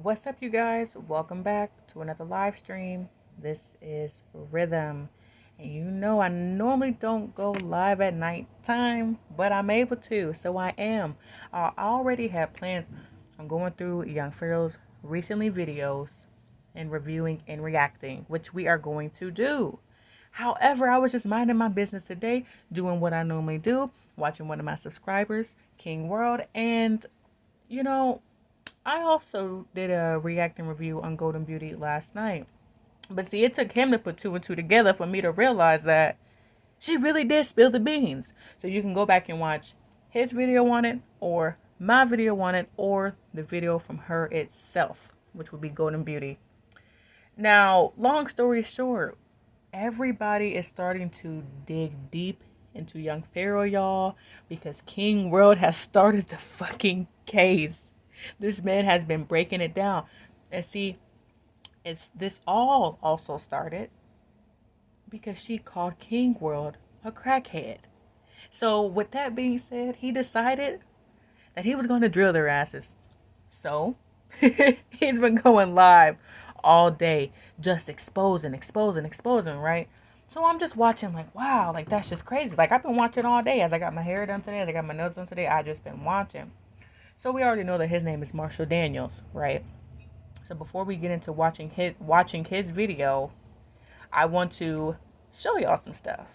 What's up, you guys? Welcome back to another live stream. This is Rhythm. And you know, I normally don't go live at night time, but I'm able to, so I am. I already have plans on going through Young Pharaoh's recently videos and reviewing and reacting, which we are going to do. However, I was just minding my business today, doing what I normally do, watching one of my subscribers, King World, and you know, I also did a reacting review on Golden Beauty last night. But see, it took him to put two and two together for me to realize that she really did spill the beans. So you can go back and watch his video on it, or my video on it, or the video from her itself, which would be Golden Beauty. Now, long story short, everybody is starting to dig deep into Young Pharaoh, y'all, because King World has started the fucking case. This man has been breaking it down. And see, it's this all also started because she called King World a crackhead. So with that being said, he decided that he was going to drill their asses. So he's been going live all day, just exposing, right? So I'm just watching like, wow, like that's just crazy. Like I've been watching all day as I got my hair done today, as I got my nails done today. I just been watching. So we already know that his name is Marshall Daniels, right? So before we get into watching his video, I want to show y'all some stuff.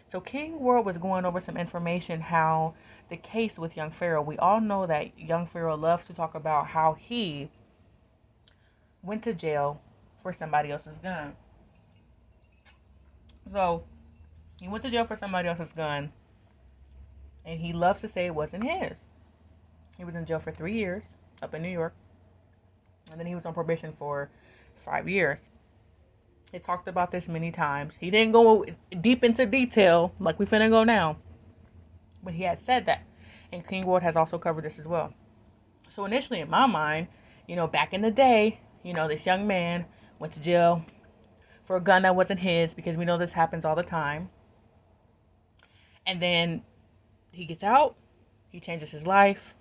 So King World was going over some information how the case with Young Pharaoh. We all know that Young Pharaoh loves to talk about how he went to jail for somebody else's gun. So he went to jail for somebody else's gun, and he loves to say it wasn't his. He was in jail for 3 years up in New York. And then he was on probation for 5 years. He talked about this many times. He didn't go deep into detail like we finna go now. But he had said that. And King World has also covered this as well. So initially in my mind, back in the day, this young man went to jail for a gun that wasn't his, because we know this happens all the time. And then he gets out. He changes his life.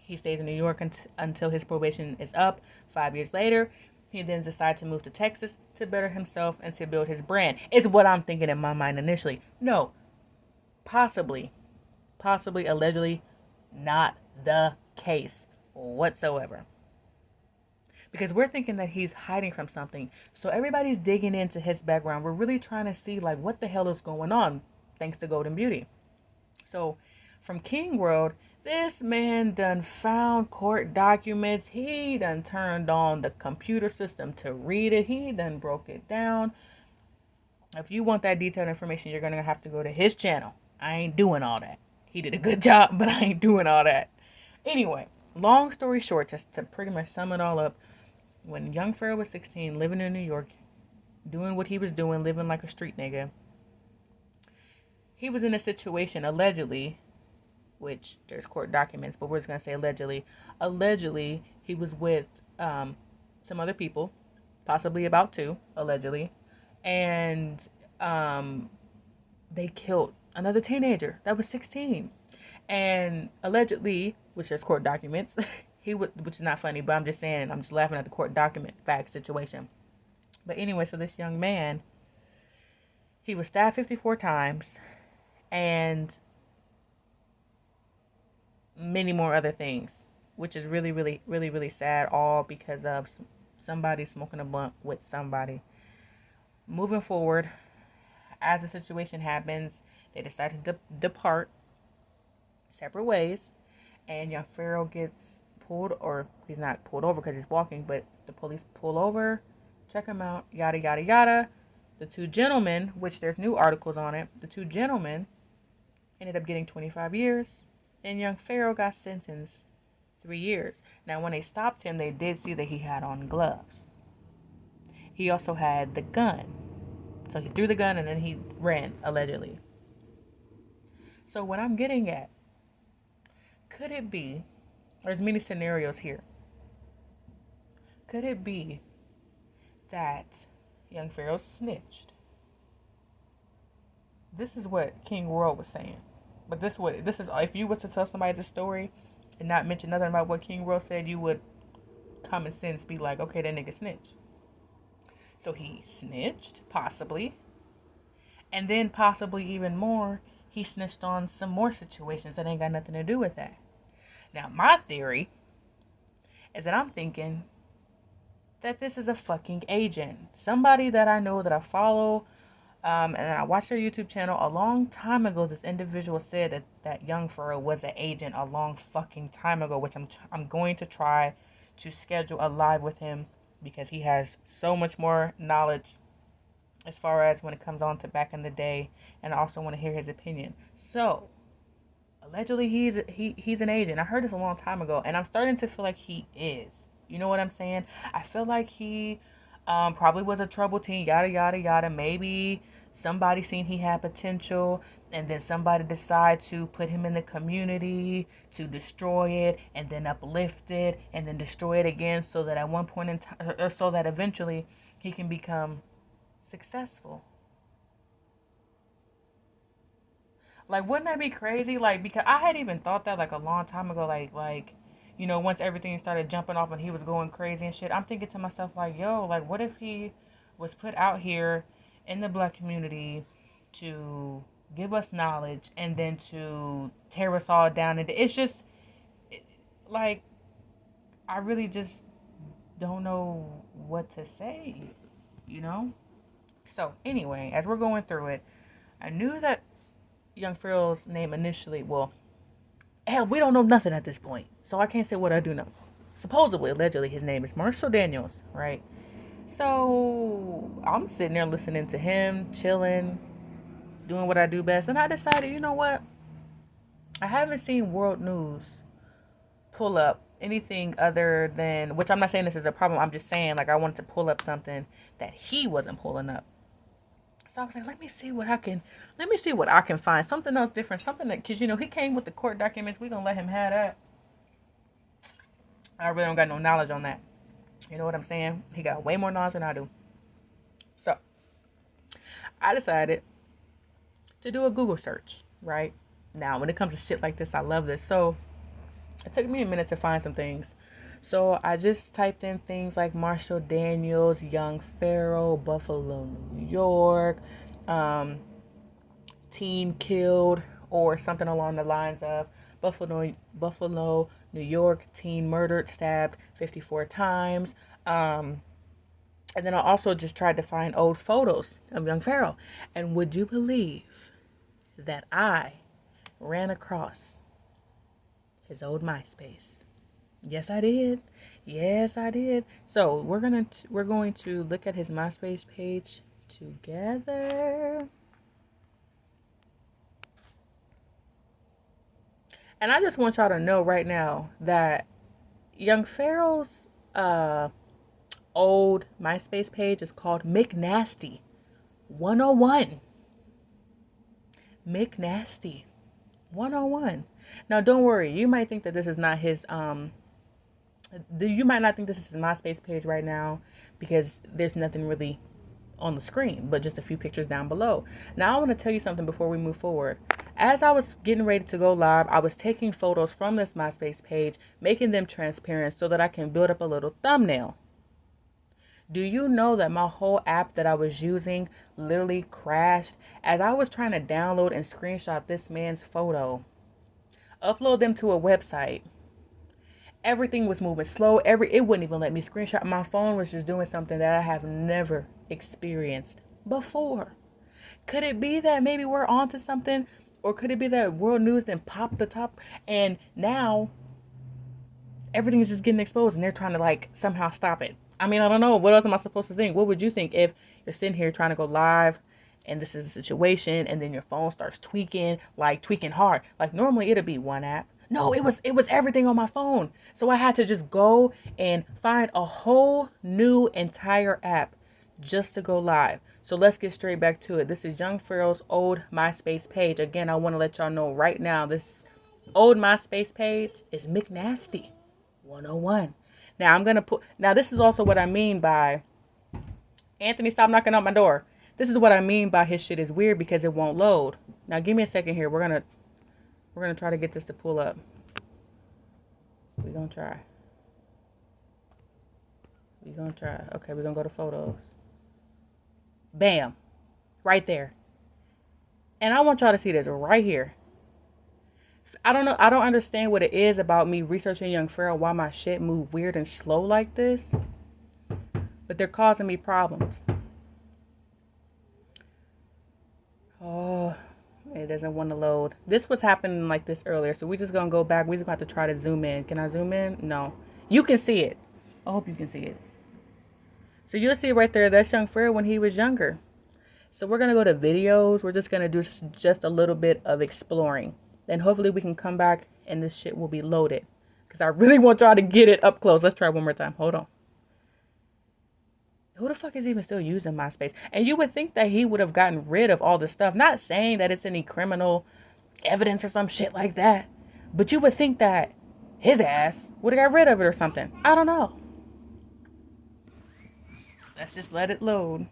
He stays in New York until his probation is up. 5 years later, he then decides to move to Texas to better himself and to build his brand. Is what I'm thinking in my mind initially. No, possibly, allegedly, not the case whatsoever. Because we're thinking that he's hiding from something. So everybody's digging into his background. We're really trying to see like what the hell is going on, thanks to Golden Beauty. So from King World, this man done found court documents. He done turned on the computer system to read it. He done broke it down. If you want that detailed information, you're going to have to go to his channel. I ain't doing all that. He did a good job, but I ain't doing all that. Anyway, long story short, just to pretty much sum it all up, when young Pharaoh was 16, living in New York, doing what he was doing, living like a street nigga, he was in a situation, allegedly, which there's court documents, but we're just going to say allegedly. Allegedly, he was with some other people, possibly about two, allegedly. And they killed another teenager that was 16. And allegedly, which there's court documents, which is not funny, but I'm just saying, I'm just laughing at the court document fact situation. But anyway, so this young man, he was stabbed 54 times, and many more other things, which is really, really, really, really sad, all because of somebody smoking a blunt with somebody. Moving forward, as the situation happens, they decide to depart separate ways, and young Pharaoh gets pulled, or he's not pulled over because he's walking, but the police pull over, check him out, yada, yada, yada. The two gentlemen, which there's new articles on it, the two gentlemen ended up getting 25 years, and young Pharaoh got sentenced 3 years. Now, when they stopped him, they did see that he had on gloves. He also had the gun. So he threw the gun and then he ran, allegedly. So what I'm getting at, could it be, there's many scenarios here. Could it be that young Pharaoh snitched? This is what King World was saying. But this is, if you were to tell somebody this story and not mention nothing about what King World said, you would common sense be like, okay, that nigga snitch. So he snitched, possibly. And then possibly even more, he snitched on some more situations that ain't got nothing to do with that. Now, my theory is that I'm thinking that this is a fucking agent. Somebody that I know, that I follow, and I watched their YouTube channel a long time ago. This individual said that young Pharaoh was an agent a long fucking time ago, which I'm going to try to schedule a live with him because he has so much more knowledge as far as when it comes on to back in the day, and I also want to hear his opinion. So, allegedly he's an agent. I heard this a long time ago, and I'm starting to feel like he is. You know what I'm saying? I feel like he probably was a troubled teen, yada yada yada. Maybe somebody seen he had potential, and then somebody decided to put him in the community to destroy it, and then uplift it, and then destroy it again, so that at one point in time, or so that eventually he can become successful. Like, wouldn't that be crazy? Like, because I had even thought that like a long time ago, like, you know, once everything started jumping off and he was going crazy and shit, I'm thinking to myself like, yo, like, what if he was put out here in the black community to give us knowledge and then to tear us all down? And it's just like, I really just don't know what to say, you know? So anyway, as we're going through it, I knew that young Pharaoh's name initially, well, hell, we don't know nothing at this point, so I can't say what I do know. Supposedly, allegedly, his name is Marshall Daniels, right? So I'm sitting there listening to him, chilling, doing what I do best, and I decided, you know what? I haven't seen World News pull up anything other than, which I'm not saying this is a problem, I'm just saying, like, I wanted to pull up something that he wasn't pulling up. So I was like, let me see what I can find. Something else different. Something that, because, you know, he came with the court documents. We're going to let him have that. I really don't got no knowledge on that. You know what I'm saying? He got way more knowledge than I do. So I decided to do a Google search, right? Now, when it comes to shit like this, I love this. So it took me a minute to find some things. So I just typed in things like Marshall Daniels, young Pharaoh, Buffalo, New York, teen killed, or something along the lines of Buffalo, New York, teen murdered, stabbed 54 times. And then I also just tried to find old photos of young Pharaoh. And would you believe that I ran across his old MySpace? Yes, I did. Yes, I did. So we're going to look at his MySpace page together. And I just want y'all to know right now that young Pharaoh's old MySpace page is called McNasty 101. McNasty 101. Now, don't worry. You might think that this is not his you might not think this is his MySpace page right now because there's nothing really on the screen, but just a few pictures down below. Now, I want to tell you something before we move forward. As I was getting ready to go live, I was taking photos from this MySpace page, making them transparent so that I can build up a little thumbnail. Do you know that my whole app that I was using literally crashed as I was trying to download and screenshot this man's photo, upload them to a website? Everything was moving slow. It wouldn't even let me screenshot. My phone was just doing something that I have never experienced before. Could it be that maybe we're onto something? Or could it be that World News then popped the top and now everything is just getting exposed and they're trying to like somehow stop it? I mean, I don't know. What else am I supposed to think? What would you think if you're sitting here trying to go live and this is a situation and then your phone starts tweaking, like tweaking hard? Like normally it'd be one app. No, it was everything on my phone. So I had to just go and find a whole new entire app just to go live. So let's get straight back to it. This is young Pharaoh's old MySpace page. Again, I want to let y'all know right now, this old MySpace page is McNasty 101. Now this is also what I mean by, Anthony, stop knocking on my door. This is what I mean by his shit is weird because it won't load. Now give me a second here. We're gonna try to get this to pull up. We're gonna try. We gonna try. Okay, we're gonna go to photos. Bam. Right there. And I want y'all to see this right here. I don't know. I don't understand what it is about me researching young Pharaoh, why my shit move weird and slow like this. But they're causing me problems. Oh, it doesn't want to load. This was happening like this earlier. So we're just going to go back. We're just going to have to try to zoom in. Can I zoom in? No. You can see it. I hope you can see it. So you'll see right there. That's young Pharaoh when he was younger. So we're going to go to videos. We're just going to do just a little bit of exploring. Then hopefully we can come back and this shit will be loaded. Because I really want y'all to get it up close. Let's try one more time. Hold on. Who the fuck is even still using MySpace? And you would think that he would have gotten rid of all this stuff. Not saying that it's any criminal evidence or some shit like that. But you would think that his ass would have got rid of it or something. I don't know. Let's just let it load.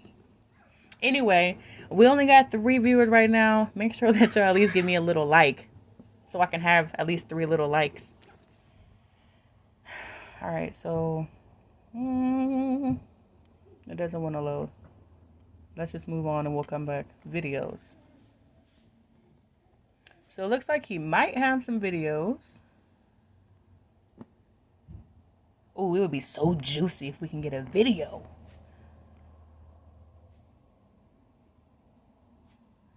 Anyway, we only got 3 viewers right now. Make sure that y'all at least give me a little like. So I can have at least 3 little likes. Alright, so... it doesn't want to load. Let's just move on and we'll come back. Videos. So it looks like he might have some videos. Oh, it would be so juicy if we can get a video.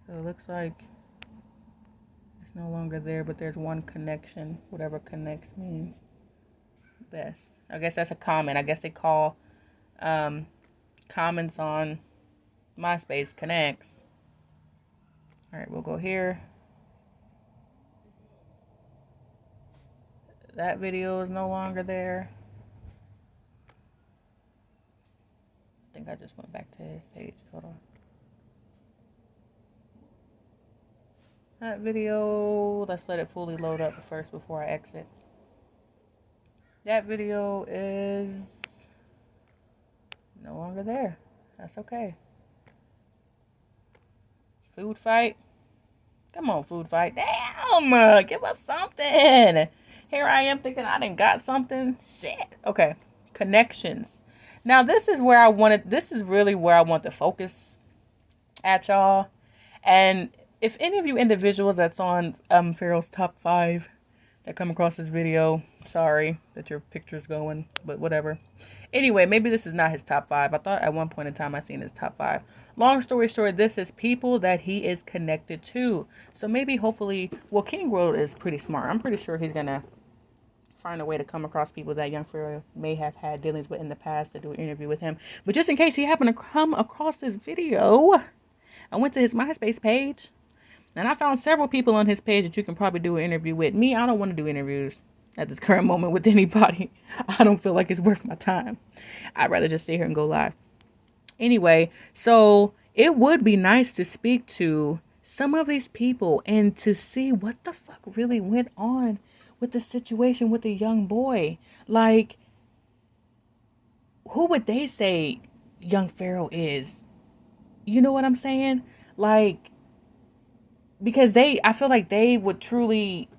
So it looks like it's no longer there, but there's one connection. Whatever connects means best. I guess that's a comment. I guess they call comments on MySpace connects. All right, we'll go here. That video is no longer there. I think I just went back to his page. Hold on. That video, let's let it fully load up first before I exit. That video is no longer there. That's okay. Food fight. Come on, food fight. Damn! Give us something. Here I am thinking I done got something. Shit. Okay. Connections. Now this is where I wanted. This is really where I want to focus at y'all. And if any of you individuals that's on Pharaoh's top 5 that come across this video, sorry that your picture's going, but whatever. Anyway, maybe this is not his top 5. I thought at one point in time I seen his top 5. Long story short, this is people that he is connected to. So maybe, hopefully, well, King World is pretty smart. I'm pretty sure he's gonna find a way to come across people that young Pharaoh may have had dealings with in the past to do an interview with him. But just in case he happened to come across this video, I went to his MySpace page. And I found several people on his page that you can probably do an interview with. Me, I don't want to do interviews at this current moment with anybody. I don't feel like it's worth my time. I'd rather just sit here and go live. Anyway, so it would be nice to speak to some of these people and to see what the fuck really went on with the situation with the young boy. Like, who would they say young Pharaoh is? You know what I'm saying? Like, because I feel like they would truly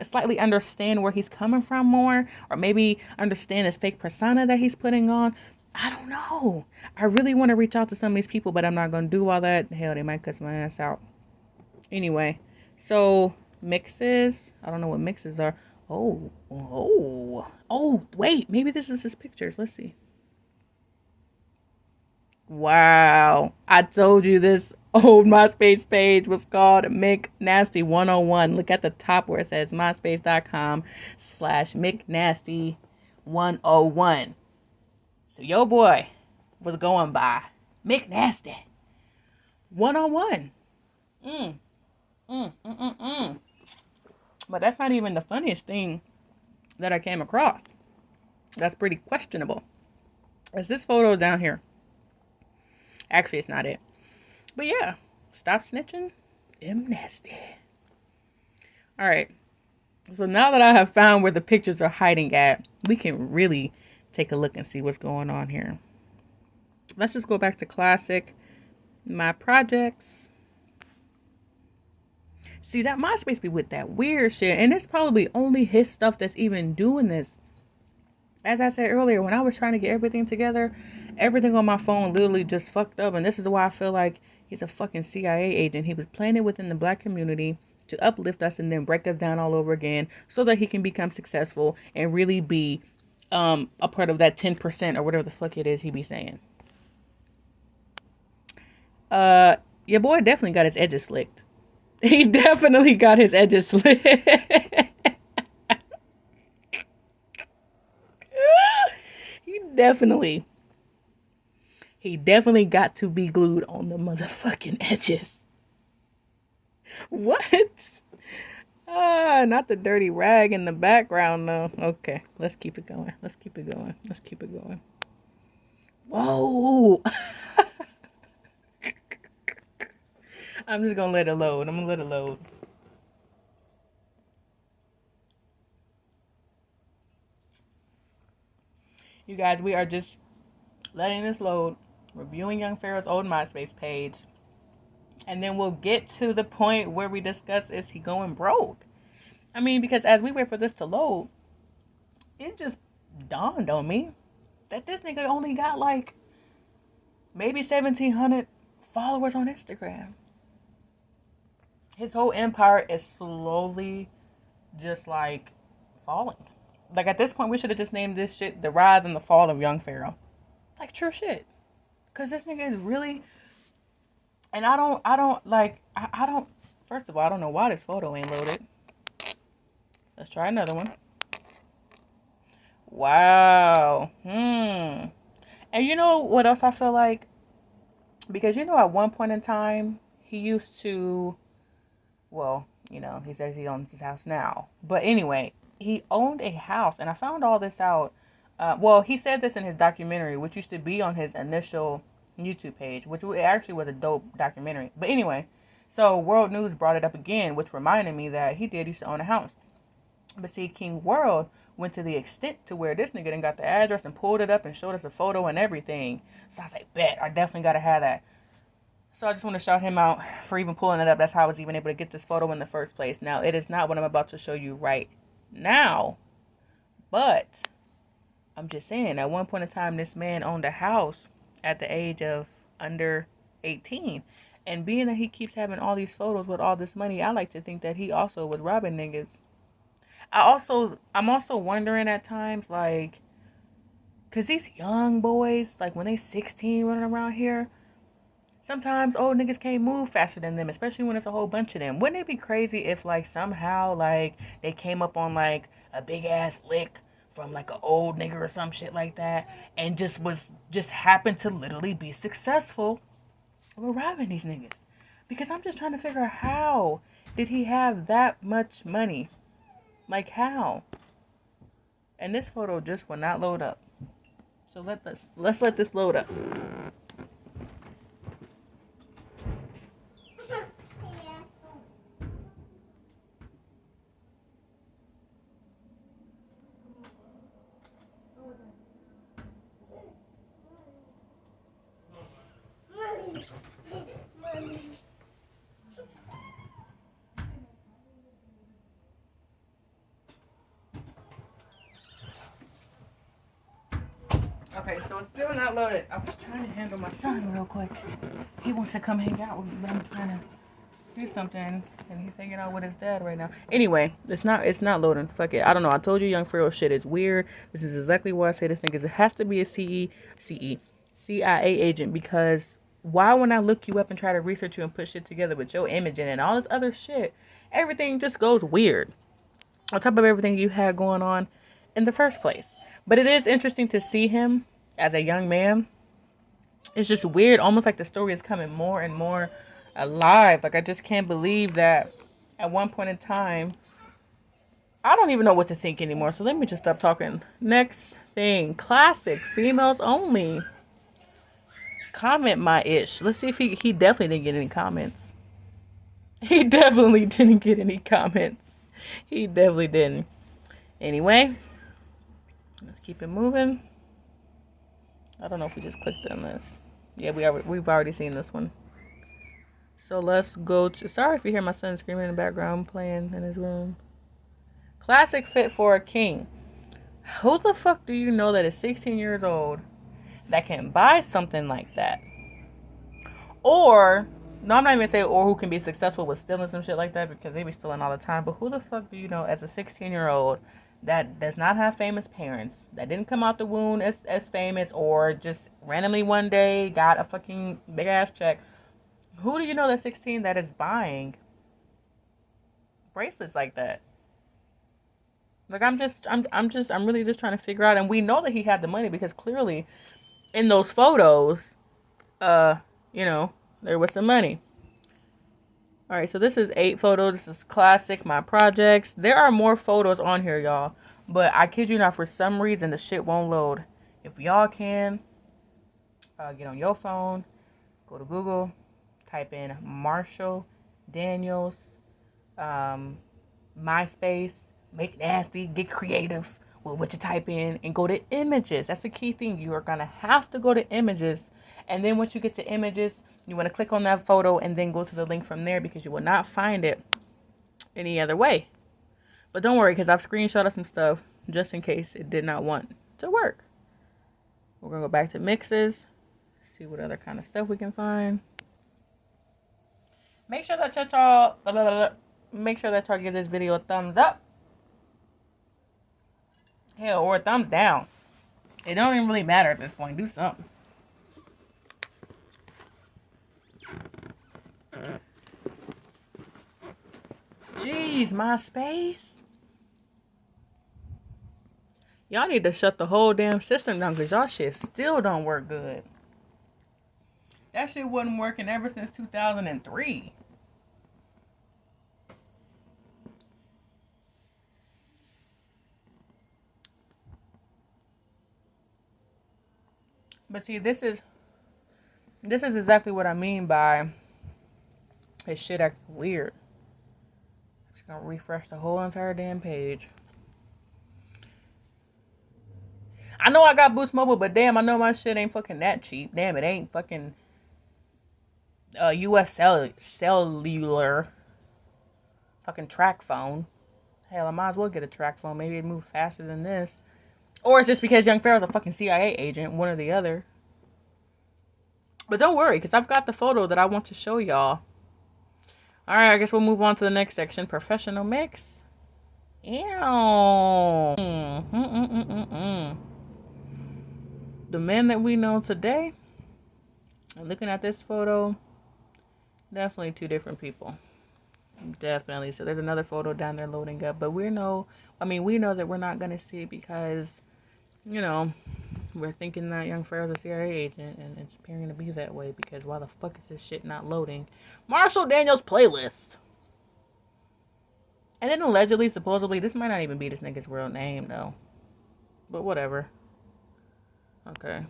slightly understand where he's coming from more, or maybe understand this fake persona that he's putting on. I don't know. I really want to reach out to some of these people, but I'm not going to do all that. Hell, they might cuss my ass out. Anyway, so mixes. I don't know what mixes are. Oh, wait. Maybe this is his pictures. Let's see. Wow. I told you this old MySpace page was called McNasty 101. Look at the top where it says myspace.com/McNasty101. So your boy was going by McNasty 101. But that's not even the funniest thing that I came across. That's pretty questionable. It's this photo down here. Actually, it's not it. But yeah, stop snitching. Them nasty. All right. So now that I have found where the pictures are hiding at, we can really take a look and see what's going on here. Let's just go back to classic. My projects. See, that MySpace be with that weird shit. And it's probably only his stuff that's even doing this. As I said earlier, when I was trying to get everything together, everything on my phone literally just fucked up. And this is why I feel like he's a fucking CIA agent. He was planning within the black community to uplift us and then break us down all over again so that he can become successful and really be a part of that 10% or whatever the fuck it is he be saying. Your boy definitely got his edges slicked. He definitely got his edges slicked. Definitely. He definitely got to be glued on the motherfucking edges. What? Not the dirty rag in the background, though. Okay, let's keep it going. Let's keep it going. Let's keep it going. Whoa. I'm just gonna let it load. I'm gonna let it load. You guys, we are just letting this load, reviewing Young Pharaoh's old MySpace page, and then we'll get to the point where we discuss, is he going broke? I mean, because as we wait for this to load, it just dawned on me that this nigga only got like maybe 1,700 followers on Instagram. His whole empire is slowly just like falling. Like at this point, we should have just named this shit The Rise and the Fall of Young Pharaoh. Like true shit. Cause this nigga is really, and I don't, first of all, I don't know why this photo ain't loaded. Let's try another one. Wow. And you know what else I feel like? Because you know at one point in time, he used to, well, you know, he says he owns his house now. But anyway, he owned a house, and I found all this out. Well, he said this in his documentary, which used to be on his initial YouTube page, which actually was a dope documentary. But anyway, so World News brought it up again, which reminded me that he did used to own a house. But see, King World went to the extent to where this nigga done got the address and pulled it up and showed us a photo and everything. So I was like, bet, I definitely got to have that. So I just want to shout him out for even pulling it up. That's how I was even able to get this photo in the first place. Now, it is not what I'm about to show you right now. But I'm just saying, at one point in time, this man owned a house at the age of under 18. And being that he keeps having all these photos with all this money, I like to think that he also was robbing niggas. I'm also wondering at times, like, because these young boys, like when they 16 running around here, sometimes old niggas can't move faster than them, especially when it's a whole bunch of them. Wouldn't it be crazy if, like, somehow, like, they came up on, like, a big-ass lick from, like, an old nigga or some shit like that, and just happened to literally be successful with robbing these niggas? Because I'm just trying to figure out, how did he have that much money? Like, how? And this photo just will not load up. So let's let this load up. Okay, so it's still not loaded. I was trying to handle my son real quick. He wants to come hang out with me, but I'm trying to do something, and he's hanging out with his dad right now. Anyway, it's not loading. Fuck it. I don't know. I told you Young Pharaoh shit is weird. This is exactly why I say this thing, because it has to be a CIA agent, because why, when I look you up and try to research you and put shit together with your image in it and all this other shit, everything just goes weird on top of everything you had going on in the first place. But it is interesting to see him as a young man. It's just weird, almost like the story is coming more and more alive. Like, I just can't believe that at one point in time, I don't even know what to think anymore. So let me just stop talking. Next thing, classic, females only. Comment my ish. Let's see if he definitely didn't get any comments. He definitely didn't get any comments. He definitely didn't. Anyway, let's keep it moving. I don't know if we just clicked on this. Yeah, we've already seen this one. So let's go to, sorry if you hear my son screaming in the background, playing in his room. Classic fit for a king. Who the fuck do you know that is 16 years old that can buy something like that? Or, no, I'm not even saying or who can be successful with stealing some shit like that because they be stealing all the time. But who the fuck do you know as a 16-year-old that does not have famous parents, that didn't come out the womb as famous, or just randomly one day got a fucking big ass check? Who do you know that's 16 that is buying bracelets like that? Like I'm really just trying to figure out, and we know that he had the money because clearly in those photos, uh, you know, there was some money. All right, so this is 8 photos. This is classic, my projects. There are more photos on here, y'all, but I kid you not, for some reason the shit won't load. If y'all can, get on your phone, go to Google, type in Marshall Daniels, MySpace, make nasty, get creative with what you type in, and go to images. That's the key thing. You are gonna have to go to images, and then once you get to images, you want to click on that photo and then go to the link from there because you will not find it any other way. But don't worry, because I've screenshotted some stuff just in case it did not want to work. We're gonna go back to mixes, see what other kind of stuff we can find. Make sure that y'all give this video a thumbs up. Hell, or a thumbs down. It don't even really matter at this point. Do something. Jeez, MySpace. Y'all need to shut the whole damn system down because y'all shit still don't work good. That shit wasn't working ever since 2003. But see, this is exactly what I mean by his shit acting weird. Just gonna refresh the whole entire damn page. I know I got Boost Mobile, but damn, I know my shit ain't fucking that cheap. Damn, it ain't fucking US cellular fucking track phone. Hell, I might as well get a track phone. Maybe it moves faster than this. Or it's just because Young Pharaoh's a fucking CIA agent, one or the other. But don't worry, because I've got the photo that I want to show y'all. Alright, I guess we'll move on to the next section. Professional mix. Ew. The men that we know today, and looking at this photo, definitely 2 different people. Definitely. So there's another photo down there loading up. But we know that we're not going to see it because, you know, we're thinking that Young Pharaoh's a CIA agent, and it's appearing to be that way because why the fuck is this shit not loading? Marshall Daniels playlist. And then allegedly, supposedly, this might not even be this nigga's real name, though. But whatever. Okay.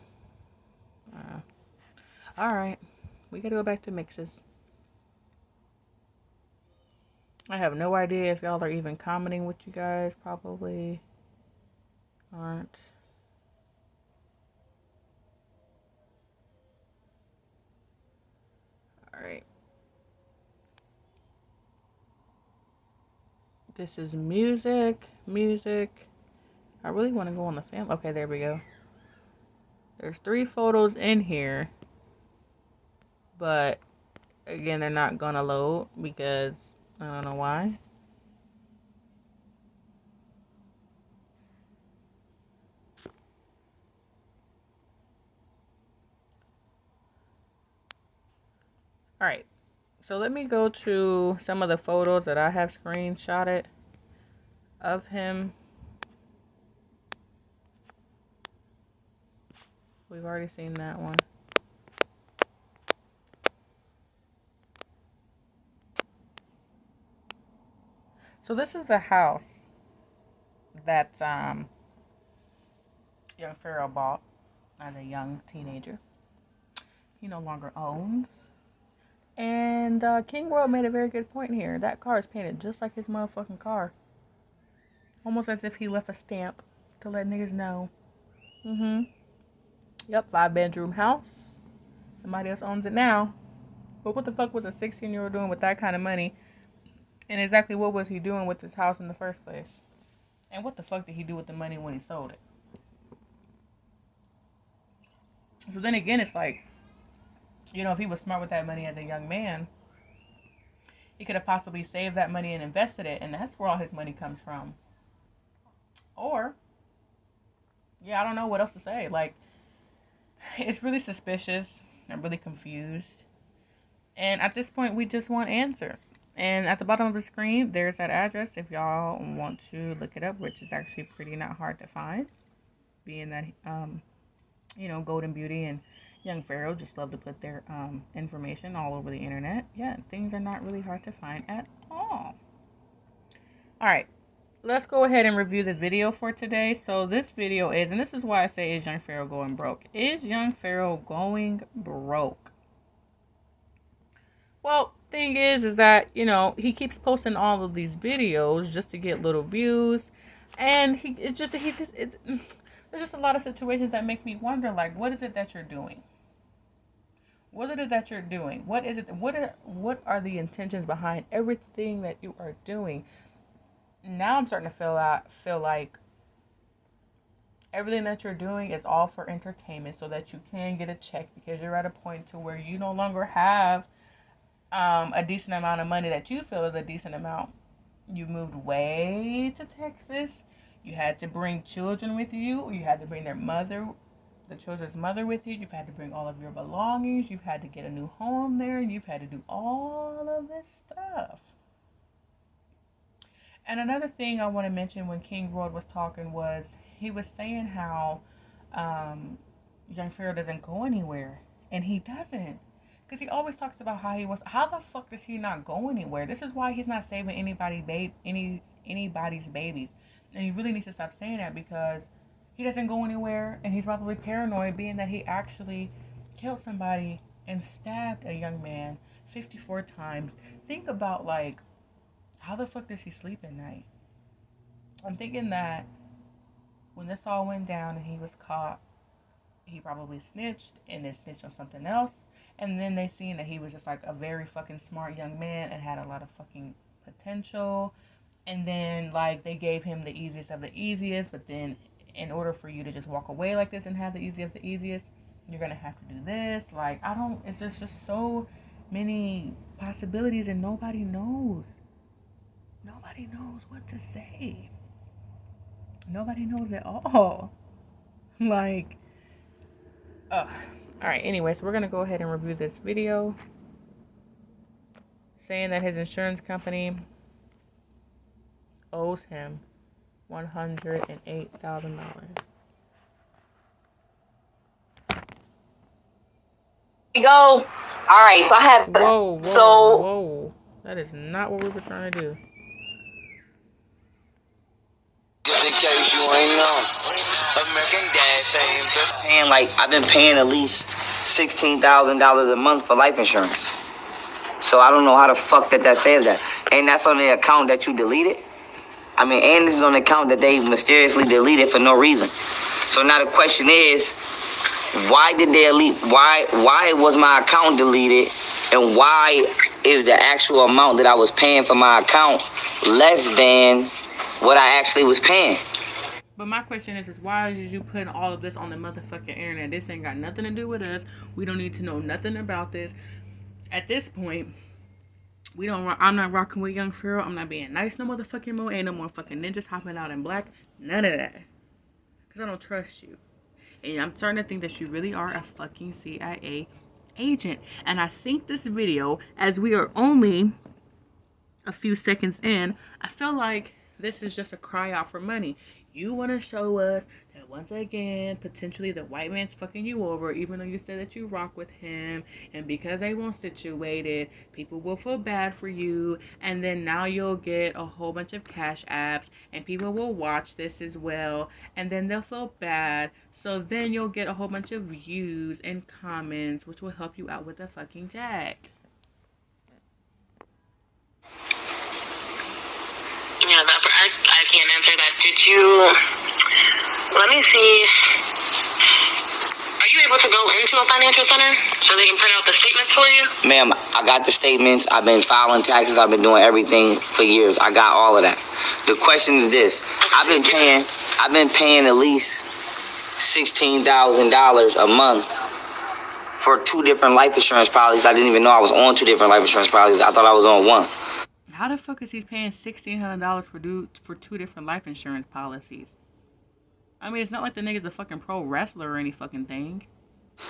Alright. We gotta go back to mixes. I have no idea if y'all are even commenting with you guys. Probably aren't. Alright. This is music. I really want to go on the family. Okay, there we go. There's 3 photos in here. But, again, they're not gonna load because I don't know why. Alright. So let me go to some of the photos that I have screenshotted of him. We've already seen that one. So this is the house that young Pharaoh bought as a young teenager. He no longer owns. And King World made a very good point here. That car is painted just like his motherfucking car. Almost as if he left a stamp to let niggas know. Yep, 5-bedroom house. Somebody else owns it now. But what the fuck was a 16-year-old doing with that kind of money? And exactly what was he doing with this house in the first place? And what the fuck did he do with the money when he sold it? So then again, it's like, you know, if he was smart with that money as a young man, he could have possibly saved that money and invested it, and that's where all his money comes from. Or, yeah, I don't know what else to say. Like, it's really suspicious. I'm really confused. And at this point, we just want answers. And at the bottom of the screen, there's that address if y'all want to look it up, which is actually pretty not hard to find. Being that, you know, Golden Beauty and Young Pharaoh just love to put their information all over the internet. Yeah, things are not really hard to find at all. All right, let's go ahead and review the video for today. So this video is, and this is why I say, is Young Pharaoh going broke? Is Young Pharaoh going broke? Well, thing is that, you know, he keeps posting all of these videos just to get little views, and there's just a lot of situations that make me wonder, like, what is it that you're doing? What is it that you're doing? What is it? What are the intentions behind everything that you are doing? Now I'm starting to feel like everything that you're doing is all for entertainment, so that you can get a check, because you're at a point to where you no longer have a decent amount of money that you feel is a decent amount. You moved way to Texas. You had to bring children with you, or you had to bring their mother, the children's mother, with you. You've had to bring all of your belongings. You've had to get a new home there. And you've had to do all of this stuff. And another thing I want to mention when King World was talking was, he was saying how Young Pharaoh doesn't go anywhere. And he doesn't. Because he always talks about how he was. How the fuck does he not go anywhere? This is why he's not saving anybody's babies. And he really needs to stop saying that, because he doesn't go anywhere, and he's probably paranoid, being that he actually killed somebody and stabbed a young man 54 times. Think about, like, how the fuck does he sleep at night? I'm thinking that when this all went down and he was caught, he probably snitched and then snitched on something else. And then they seen that he was just like a very fucking smart young man and had a lot of fucking potential. And then, like, they gave him the easiest of the easiest. But then in order for you to just walk away like this and have the easiest of the easiest, you're going to have to do this. Like, it's just so many possibilities, and nobody knows. Nobody knows what to say. Nobody knows at all. Like, ugh. Alright, anyways, we're going to go ahead and review this video. Saying that his insurance company owes him $108,000. Go. Alright, so I have... Whoa. That is not what we were trying to do. Just in case you ain't know, American Dad saying, I've been paying at least $16,000 a month for life insurance. So I don't know how the fuck that says that. And that's on the account that you deleted. I mean, and this is on the account that they mysteriously deleted for no reason. So now the question is, why did they delete? Why was my account deleted? And why is the actual amount that I was paying for my account less than what I actually was paying? But my question is why did you put all of this on the motherfucking internet? This ain't got nothing to do with us. We don't need to know nothing about this. At this point, I'm not rocking with Young Pharaoh. I'm not being nice no motherfucking more. Ain't no more fucking ninjas hopping out in black. None of that. Because I don't trust you. And I'm starting to think that you really are a fucking CIA agent. And I think this video, as we are only a few seconds in, I feel like this is just a cry out for money. You want to show us that once again, potentially the white man's fucking you over, even though you said that you rock with him. And because they won't situated, people will feel bad for you. And then now you'll get a whole bunch of cash apps, and people will watch this as well. And then they'll feel bad. So then you'll get a whole bunch of views and comments, which will help you out with the fucking jack. Yeah, I can't answer that. Did you... Let me see. Are you able to go into a financial center so they can print out the statements for you? Ma'am, I got the statements. I've been filing taxes. I've been doing everything for years. I got all of that. The question is this: I've been paying at least $16,000 a month for 2 different life insurance policies. I didn't even know I was on 2 different life insurance policies. I thought I was on one. How the fuck is he paying $1,600 for 2 different life insurance policies? I mean, it's not like the nigga's a fucking pro wrestler or any fucking thing.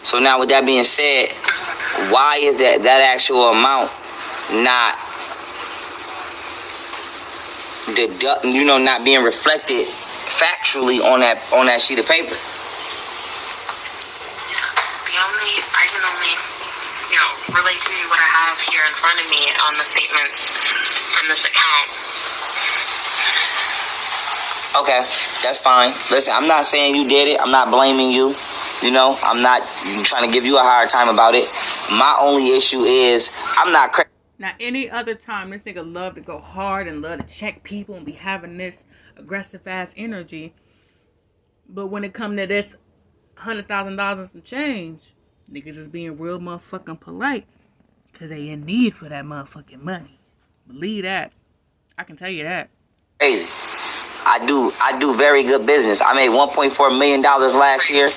So now, with that being said, why is that actual amount not not being reflected factually on that sheet of paper? I can only relate to what I have here in front of me on the statements from this account. Okay, that's fine. Listen, I'm not saying you did it. I'm not blaming you. I'm not trying to give you a hard time about it. My only issue is I'm not crazy. Now, any other time, this nigga love to go hard and love to check people and be having this aggressive ass energy. But when it come to this $100,000 and some change, niggas is being real motherfucking polite. Because they in need for that motherfucking money. Believe that. I can tell you that. Crazy. I do very good business. I made $1.4 million last year.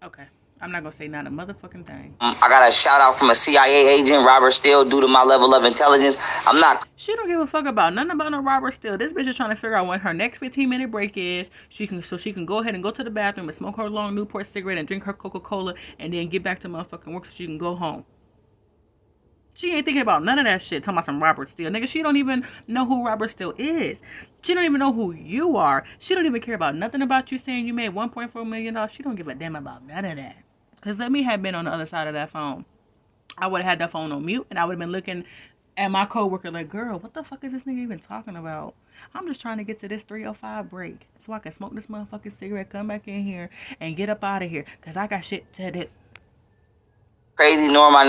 Okay. I'm not gonna say not a motherfucking thing. I got a shout out from a CIA agent, Robert Steele, due to my level of intelligence. She don't give a fuck about nothing about no Robert Steele. This bitch is trying to figure out when her next 15-minute break is. So she can go ahead and go to the bathroom and smoke her long Newport cigarette and drink her Coca-Cola and then get back to motherfucking work so she can go home. She ain't thinking about none of that shit. Talking about some Robert Steele. Nigga, she don't even know who Robert Steele is. She don't even know who you are. She don't even care about nothing about you saying you made $1.4 million. She don't give a damn about none of that. Because let me have been on the other side of that phone. I would have had that phone on mute and I would have been looking at my coworker like, girl, what the fuck is this nigga even talking about? I'm just trying to get to this 3:05 break so I can smoke this motherfucking cigarette, come back in here, and get up out of here. Because I got shit to do. Crazy, nor am I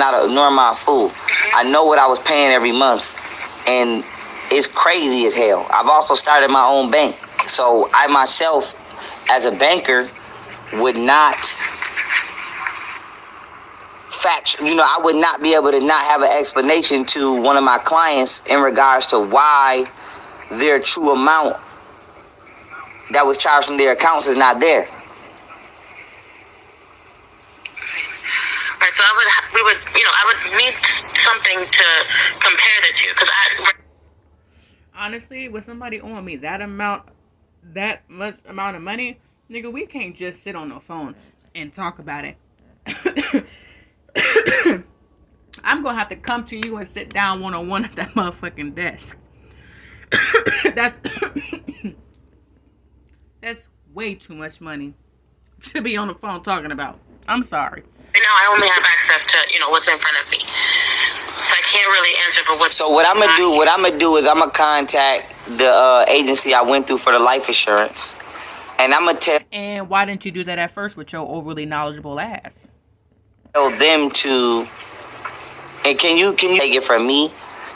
a fool. I know what I was paying every month, and it's crazy as hell. I've also started my own bank, so I myself, as a banker, would not I would not be able to not have an explanation to one of my clients in regards to why their true amount that was charged from their accounts is not there. Right, so I would need something to compare the two, because honestly, with somebody owing me that much amount of money, nigga, we can't just sit on the phone and talk about it. I'm gonna have to come to you and sit down one-on-one at that motherfucking desk. That's way too much money to be on the phone talking about. I'm sorry. Now I only have access to, what's in front of me. So I can't really answer for what. So what I'm gonna do is I'm gonna contact the agency I went through for the life insurance, and I'm gonna tell. And why didn't you do that at first with your overly knowledgeable ass? Tell them to. And can you take it from me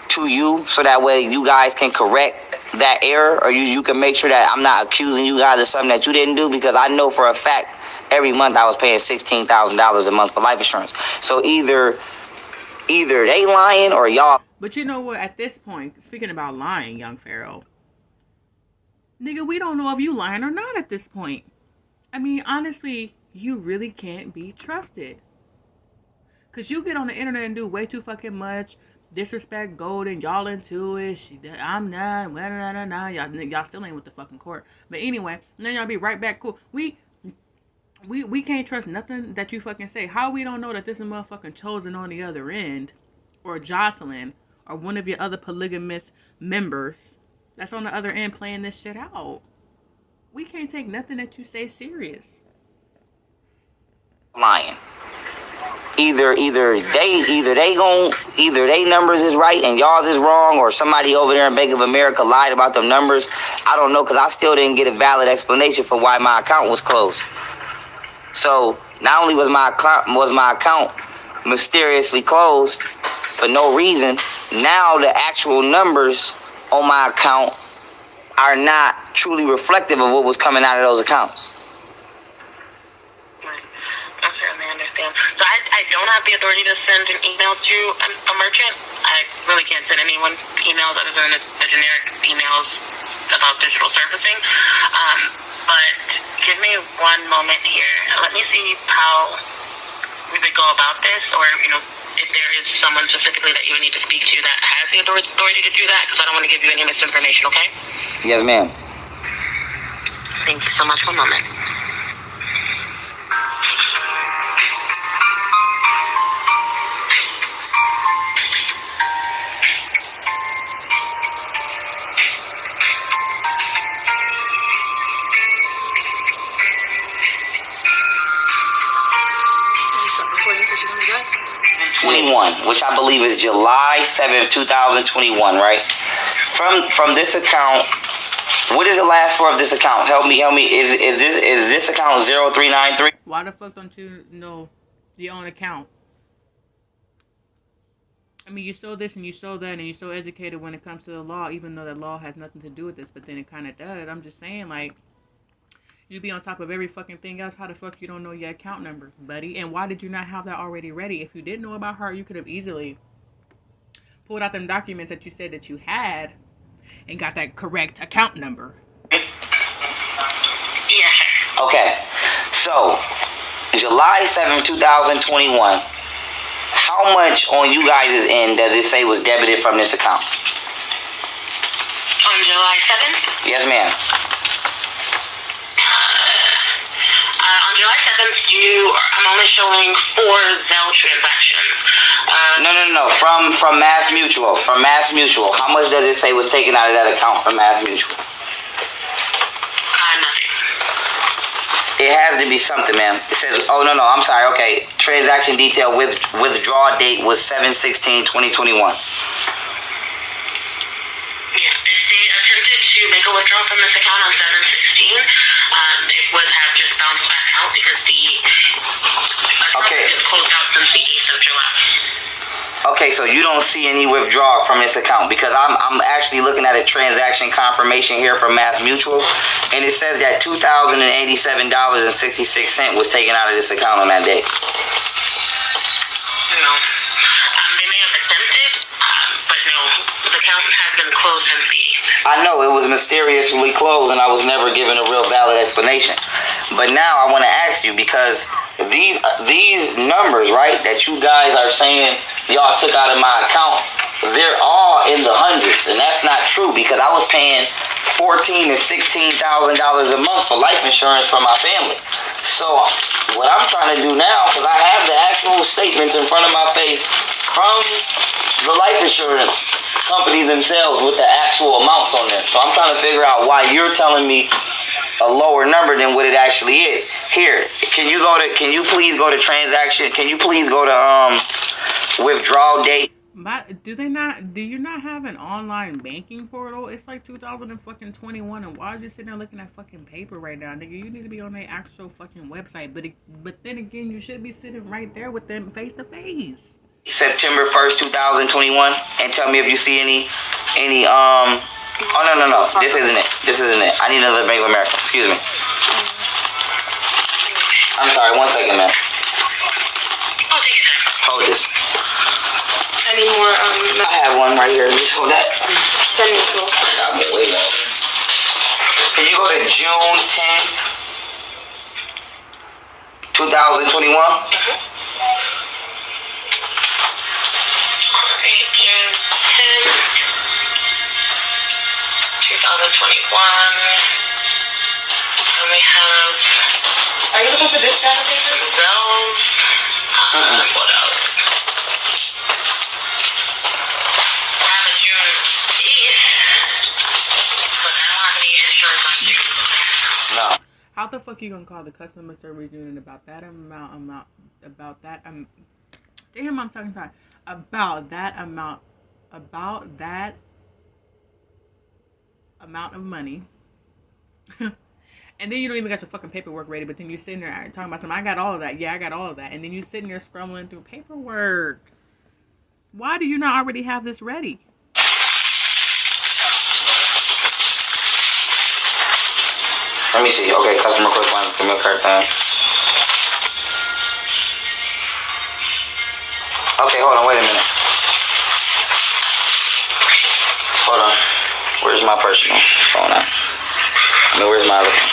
to you so that way you guys can correct that error, or you can make sure that I'm not accusing you guys of something that you didn't do, because I know for a fact every month I was paying $16,000 a month for life insurance. So either they lying or y'all. But you know what? At this point, speaking about lying, young Pharaoh, nigga, we don't know if you lying or not at this point. I mean, honestly, you really can't be trusted. Because you get on the internet and do way too fucking much. Disrespect Golden. Y'all into it. I'm not. Y'all still ain't with the fucking court. But anyway, and then y'all be right back cool. We can't trust nothing that you fucking say. How we don't know that this is motherfucking Chosen on the other end, or Jocelyn, or one of your other polygamous members that's on the other end playing this shit out? We can't take nothing that you say serious. Lying. Either they numbers is right and y'all's is wrong, or somebody over there in Bank of America lied about them numbers. I don't know, because I still didn't get a valid explanation for why my account was closed. So not only was my account mysteriously closed for no reason, now the actual numbers on my account are not truly reflective of what was coming out of those accounts. I certainly understand. So I don't have the authority to send an email to a merchant. I really can't send anyone emails other than the generic emails about digital servicing. But give me one moment here. Let me see how we would go about this, or, if there is someone specifically that you would need to speak to that has the authority to do that, because I don't want to give you any misinformation, okay? Yes, ma'am. Thank you so much. One moment. Which I believe is July 7th, 2021, right? From this account, what is the last four of this account? Help me. Is this account 0393? Why the fuck don't you know your own account? I mean, you saw this and you saw that, and you're so educated when it comes to the law, even though the law has nothing to do with this, but then it kind of does. I'm just saying, like, you be on top of every fucking thing else. How the fuck you don't know your account number, buddy? And why did you not have that already ready? If you didn't know about her, you could have easily pulled out them documents that you said that you had and got that correct account number. Yeah. Okay. So, July 7th, 2021, how much on you guys' end does it say was debited from this account? On July 7th? Yes, ma'am. On July 7th, I'm only showing 4 Zelle transactions. No. From Mass Mutual. From Mass Mutual. How much does it say was taken out of that account from Mass Mutual? Nothing. It has to be something, ma'am. It says, I'm sorry, okay. Transaction detail withdrawal date was 7/16/2021. Yeah, they attempted to make a withdrawal from this account on 7/16. It would have just bounced back out because the account is closed out since the 8th of July. Okay, so you don't see any withdrawal from this account, because I'm actually looking at a transaction confirmation here from Mass Mutual, and it says that $2,087.66 was taken out of this account on that day. No. They may have attempted, but no. The account has been closed since the 8th. I know it was mysteriously closed, and I was never given a real valid explanation. But now I want to ask you, because these numbers, right, that you guys are saying y'all took out of my account, they're all in the hundreds, and that's not true, because I was paying $14,000 to $16,000 a month for life insurance for my family. So what I'm trying to do now, because I have the actual statements in front of my face from the life insurance company themselves with the actual amounts on them. So I'm trying to figure out why you're telling me a lower number than what it actually is. Here, can you please go to transaction? Can you please go to withdrawal date? Do you not have an online banking portal? It's like 2021, and why are you sitting there looking at fucking paper right now, nigga? You need to be on their actual fucking website. But then again, you should be sitting right there with them face to face. September 1st, 2021, and tell me if you see any no. This isn't it. I need another Bank of America. Excuse me. I'm sorry, 1 second, man. Oh, take your time. Hold this. Any more, I have one right here. Just hold that. send me to. I'm way more. Can you go to June 10th, 2021? June 10th, 2021. And we have. Are you looking for this kind of paper? Those. What else? I have a June 8th, but I don't have any insurance on June. No. How the fuck you gonna call the customer service unit about that amount about that amount of money? And then you don't even got your fucking paperwork ready, but then you're sitting there talking about something. I got all of that. Yeah, I got all of that. And then you're sitting there scrambling through paperwork. Why do you not already have this ready? Let me see. Okay, customer correspondence, give me a card time. Okay, hold on, wait a minute. Hold on. Where's my personal phone at? Where's my other phone?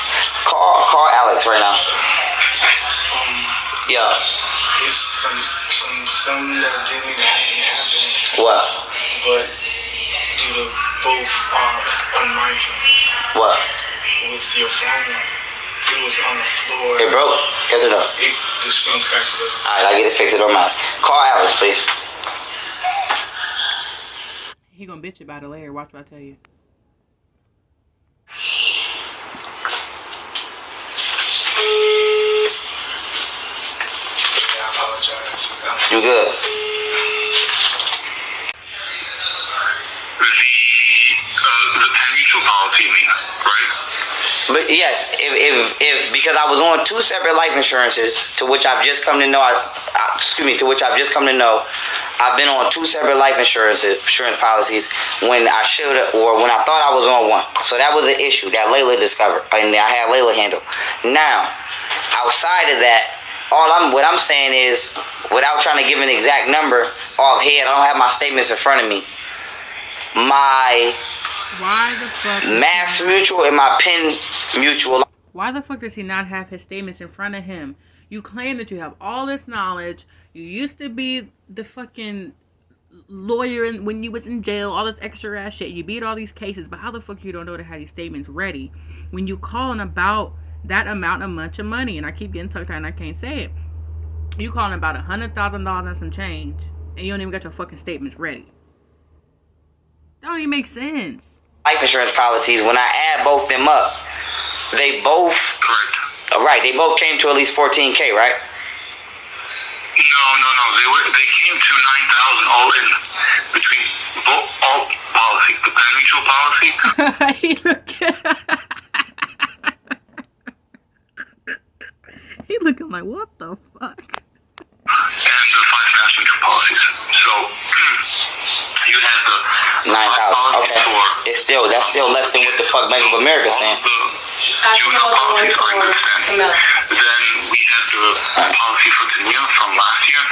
Call Alex right now. Yeah. It's some that didn't happen. What? But due to both are unmindfulness. What? With your phone, it was on the floor. It broke? Yes or no? The screen cracked a little. Alright, I get it fixed. It don't matter. Call Alex, please. He gonna bitch about it later. Watch what I tell you. Yeah, I apologize. You good? The Penn Mutual policy, you mean, right? But yes, if because I was on 2 separate life insurances, to which I've just come to know. To which I've just come to know, I've been on 2 separate life insurance policies when I should have, or when I thought I was on one. So that was an issue that Layla discovered, and I had Layla handle. Now, outside of that, what I'm saying is, without trying to give an exact number offhand, I don't have my statements in front of me. My Why the fuck? Mass Mutual and my Penn Mutual. Why the fuck does he not have his statements in front of him? You claim that you have all this knowledge. You used to be the fucking lawyer when you was in jail, all this extra ass shit. You beat all these cases, but how the fuck you don't know to have these statements ready when you calling about that amount of much of money? And I keep getting tongue tied and I can't say it. You calling about $100,000 and some change, and you don't even got your fucking statements ready. That don't even make sense. Life insurance policies, when I add both them up, they both, right, they both came to at least $14K, right? No. They came to 9,000 all in between all policies. The Penn Mutual policy. He looking like, what the fuck? And the 5 Mass Mutual policies. So you had the 9,000. Okay. That's still less than what the fuck Bank of America saying. Juvenile policies are in good standing. Then we had the policy for Tania from last year.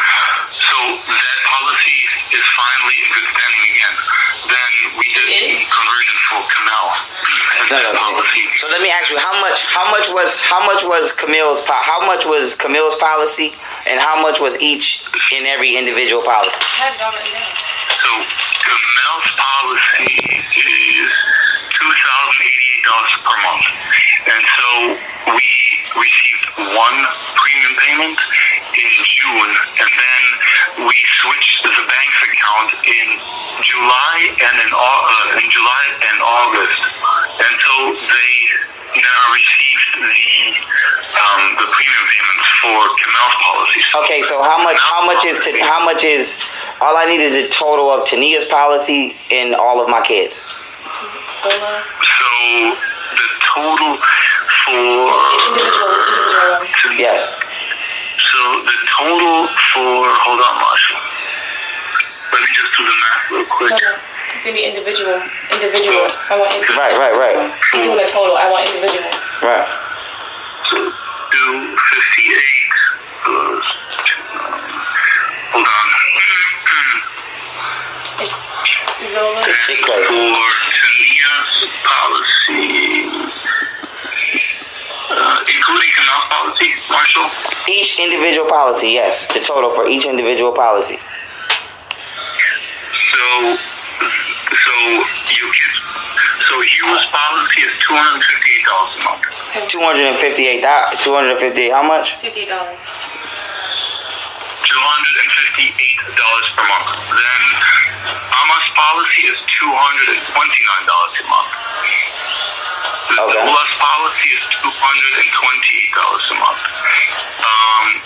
So that policy is finally in good standing again. Then we did conversion for Camille. So let me ask you, how much was Camille's policy, and how much was each in every individual policy? I have it all written down. So Camille's policy is $2,088 per month, and so we received one premium payment in June, and then we switched the bank's account in July and August, and so they now received the premium payments for Kamel's policies. Okay, so how much is all I need is the total of Tania's policy and all of my kids? So the total for yes. So the total for, hold on, Marshall. Let me just do the math real quick. It's gonna be individual. I want individual. Right. He's doing a total. I want individual. Right. So 258 plus 2. Hold on. Is Zola? For Tania's policy, including Canal's policy, Marshall? Each individual policy, yes. The total for each individual policy. So Hugh's policy is $258 a month. $258, how much? $58. $258 per month. Then Ama's policy is $229 a month. Zola's policy is $228 a month.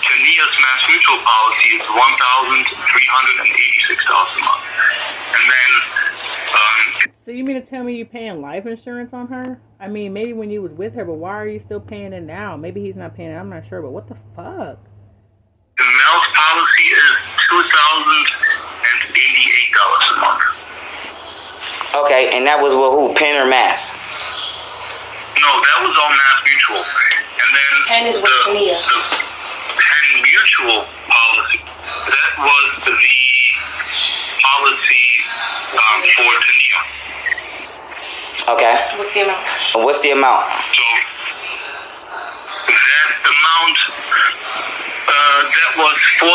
Tania's Mass Mutual policy is $1,386 a month. And then so you mean to tell me you're paying life insurance on her? I mean, maybe when you was with her, but why are you still paying it now? Maybe he's not paying it. I'm not sure, but what the fuck? The Mel's policy is $2,088 a month. Okay, and that was with who? Penn or Mass? No, that was all Mass Mutual. And then Penn is with Tania. The Penn Mutual policy, that that was the policy for Tania. Okay. What's the amount? What's the amount? So that amount, that was $4,798.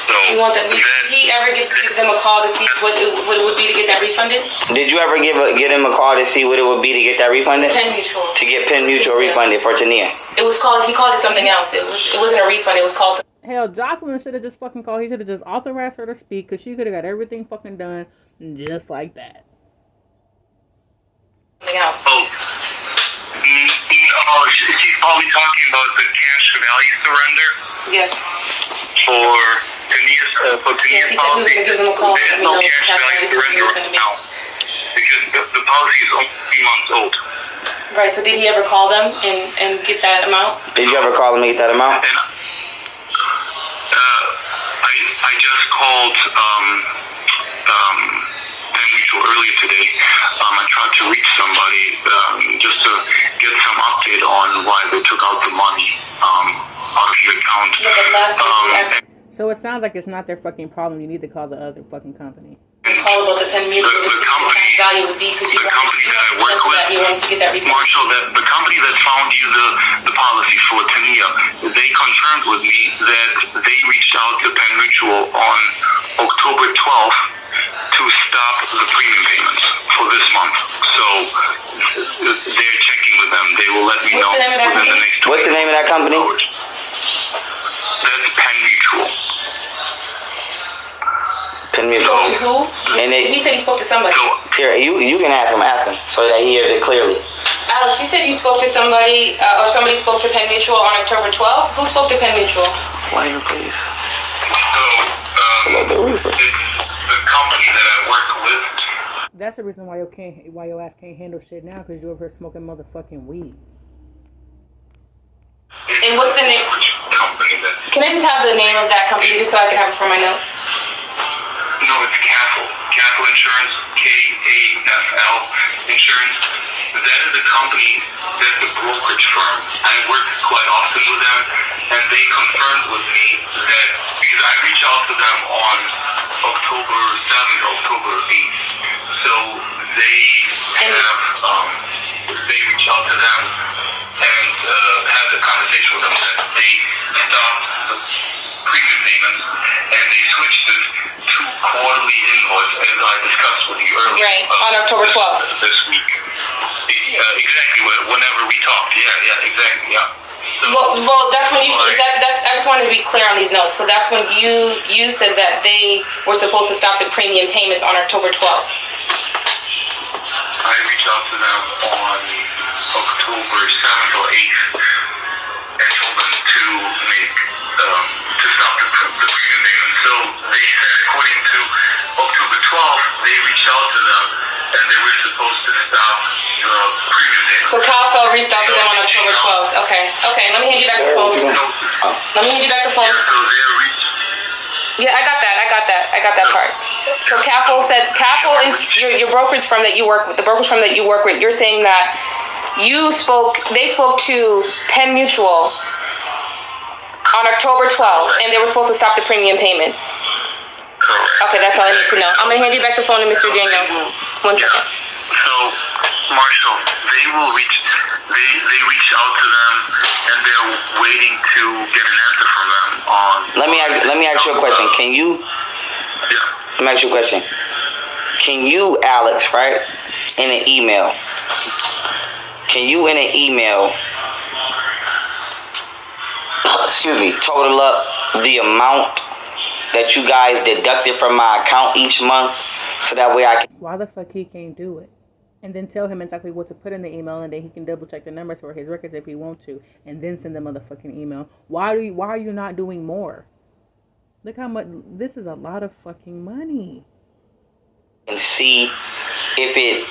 So You want that? Did he ever give them a call to see what it would be to get that refunded? Did you ever get him a call to see what it would be to get that refunded? Penn Mutual. To get Penn Mutual refunded for Tania. It was called. He called it something else. It wasn't a refund. It was called. Hell, Jocelyn should have just fucking called. He should have just authorized her to speak because she could have got everything fucking done just like that. Something else. oh, she's probably talking about the cash value surrender Yes. for Tania's Yes, he said he was policy. gonna give them a call. There's Let me no know what cash cash value value surrender surrender was gonna be. now because the policy is only 3 months old. Right. So did he ever call them and get that amount? Did you ever call him to get that amount? And I just called Penn Mutual earlier today. I tried to reach somebody just to get some update on why they took out the money out of your account. Yeah, but last week we asked So it sounds like it's not their fucking problem. You need to call the other fucking company. call about the Penn Mutual to see what the cash value would be because the company that I work with, you wanted to get that refund. Marshall, the company that found you the policy for Tania, they confirmed with me that they reached out to Penn Mutual on October 12th to stop the premium payments for this month. So they're checking with them. They will let me know What's the name of that within the company? next 24 What's the name of that company? hours. That's Penn Mutual. Penn He spoke to Mutual. who? And He said he spoke to somebody. So Here, you can ask him so that he hears it clearly. Alex, you said you spoke to somebody, or somebody spoke to Penn Mutual on October 12th. Who spoke to Penn Mutual? Lighter, please. it's a little bit reefer. the company that I work with. That's the reason why your ass can't handle shit now because you're over here smoking motherfucking weed. And what's the name? Company that Can I just have the name of that company just so I can have it for my notes? No, it's Castle Insurance, KAFL Insurance. That is a company, that's a brokerage firm. I work quite often with them, and they confirmed with me that, because I reached out to them on October 7th, October 8th. So they reached out to them and had a conversation with them that they stopped the premium payments and they switched it to quarterly invoice, as I discussed with you earlier. Right, on October 12th. This week. Exactly, whenever we talked. Yeah, exactly, yeah. So, Well, that's when you. I just wanted to be clear on these notes. So that's when you said that they were supposed to stop the premium payments on October 12th. I reached out to them on October 7th or 8th and told them to make to stop the premium payment. So they said, according to October 12th, they reached out to them and they were supposed to stop the premium payment. So CalFel reached out to them on October 12th. Okay. Let me hand you back the phone. Let me hand you back the phone. Yeah, so they're reached. Yeah, I got that part. So CalFel said, and your brokerage firm that you work with, the brokerage firm that you work with, you're saying that they spoke to Penn Mutual on October 12th, and they were supposed to stop the premium payments. Correct. Okay, that's all I need to know. I'm gonna hand you back the phone to Mr. Daniels. 1 second. So, Marshall, they reached out to them, and they're waiting to get an answer from them on. Let me ask you a question. Can you? Yeah. Let me ask you a question. Can you, Alex, right, in an email? Can you in an email? Excuse me. Total up the amount that you guys deducted from my account each month, so that way I can. Why the fuck he can't do it? And then tell him exactly what to put in the email, and then he can double check the numbers for his records if he wants to, and then send the motherfucking email. Why are you not doing more? Look how much this is. A lot of fucking money. And see if it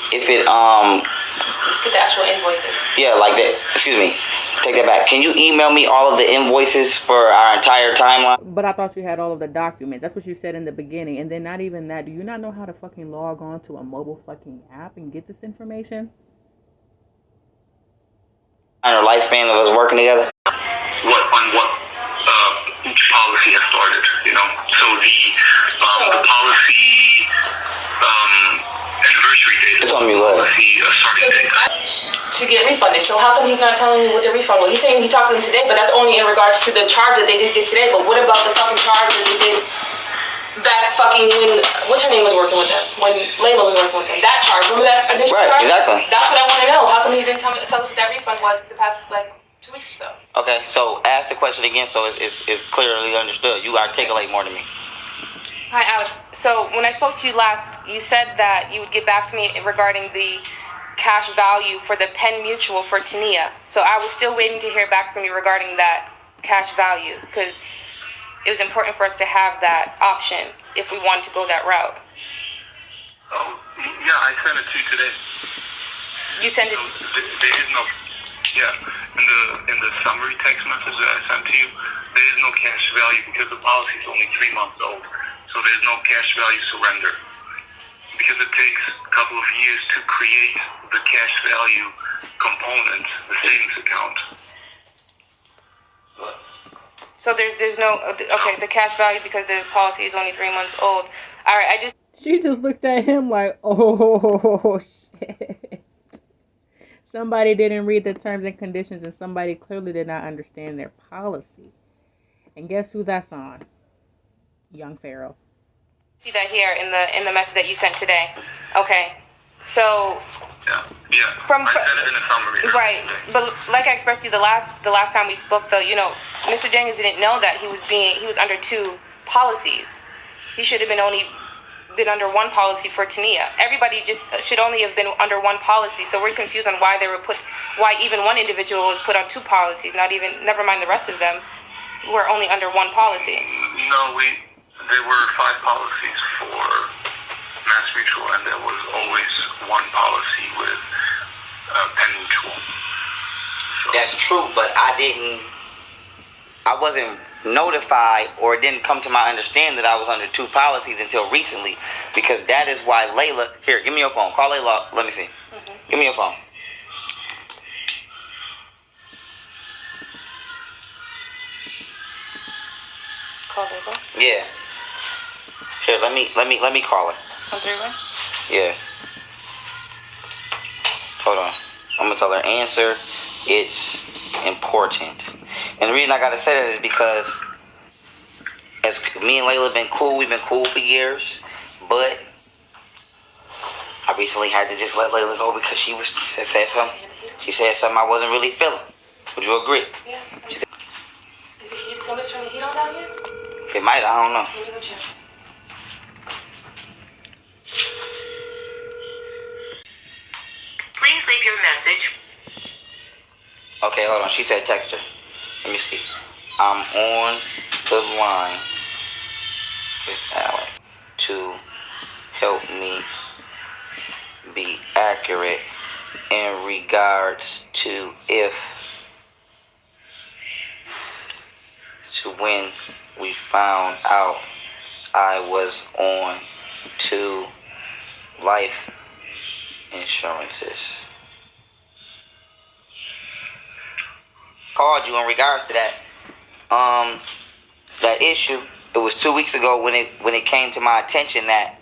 Let's get the actual invoices. yeah, like that. Excuse me. Take that back. Can you email me all of the invoices for our entire timeline? But I thought you had all of the documents. That's what you said in the beginning. And then not even that. Do you not know how to fucking log on to a mobile fucking app and get this information? Our lifespan of us working together. What? on what each policy has started. So the policy anniversary date. It's on me, policy starting date. To get refunded. So how come he's not telling me what the refund was? He's saying he talked to them today, but that's only in regards to the charge that they just did today. But what about the fucking charge that they did back fucking when, what's her name was working with them? When Layla was working with them. That charge. Remember that initial Right, charge? exactly. That's what I want to know. How come he didn't tell us what that refund was the past, 2 weeks or so? Okay, so ask the question again so it's clearly understood. You articulate more than me. Hi, Alex. So when I spoke to you last, you said that you would get back to me regarding the cash value for the Penn Mutual for Tania. So I was still waiting to hear back from you regarding that cash value because it was important for us to have that option if we wanted to go that route. Oh, yeah, I sent it to you today. You sent it. There is no, in the summary text message that I sent to you, there is no cash value because the policy is only 3 months old. So there's no cash value surrender because it takes a couple of years to create the cash value component, the savings account. So there's no the cash value because the policy is only 3 months old. All right, She just looked at him like, oh shit. Somebody didn't read the terms and conditions, and somebody clearly did not understand their policy. And guess who that's on? Young Pharaoh. see that here in the message that you sent today. Okay, so. Yeah. I said it in a summary. Right, but like I expressed to you the last time we spoke, though, Mr. Daniels didn't know that he was under 2 policies. He should have been under 1 policy for Tania. Everybody just should only have been under 1 policy. So we're confused on why even one individual was put on 2 policies. Never mind the rest of them, who are only under 1 policy. No, there were 5 policies for Mass Mutual, and there was always 1 policy with Penn Mutual. So. That's true, but I wasn't notified, or it didn't come to my understanding that I was under 2 policies until recently, because that is why Layla, here, give me your phone, call Layla, let me see, give me your phone. Call Layla? Yeah. Here, let me call her. On 3-way? Yeah. Hold on. I'm gonna tell her answer. It's important. And the reason I gotta say that is because as me and Layla been cool, we've been cool for years, but I recently had to just let Layla go because she said something. She said something I wasn't really feeling. Would you agree? Yeah. Is somebody turning the heat on down here? It might, I don't know. Let me go check. Please leave your message. Okay, hold on. She said text her. Let me see. I'm on the line with Alex to help me be accurate in regards to when we found out I was on 2 life insurances. Called you in regards to that issue. It was 2 weeks ago when it came to my attention that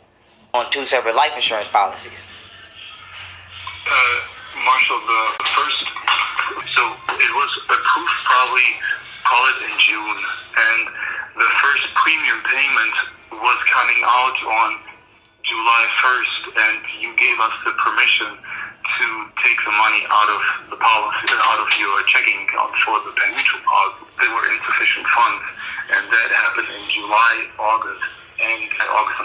on 2 separate life insurance policies. Marshall, the first, so it was approved probably, call it in June, and the first premium payment was coming out on July 1st, and you gave us the permission to take the money out of the policy, out of your checking account for the Penn Mutual policy. There were insufficient funds, and that happened in July, August, and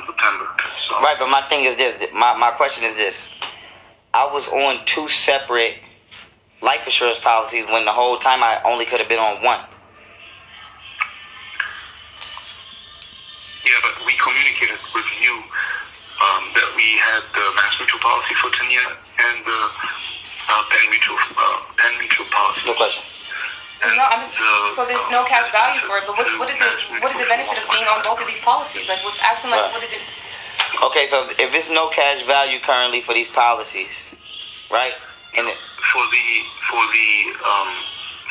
September. So. Right, but my thing is this. My question is this. I was on 2 separate life insurance policies when the whole time I only could have been on 1. Yeah, but we communicated with you that we had the Mass Mutual policy for Tania and the Penn Mutual policy. No question. No, so there's no cash value for it. But what is the benefit of being on both of these policies? Like, asking like, what is it? Okay, so if it's no cash value currently for these policies, right? And for the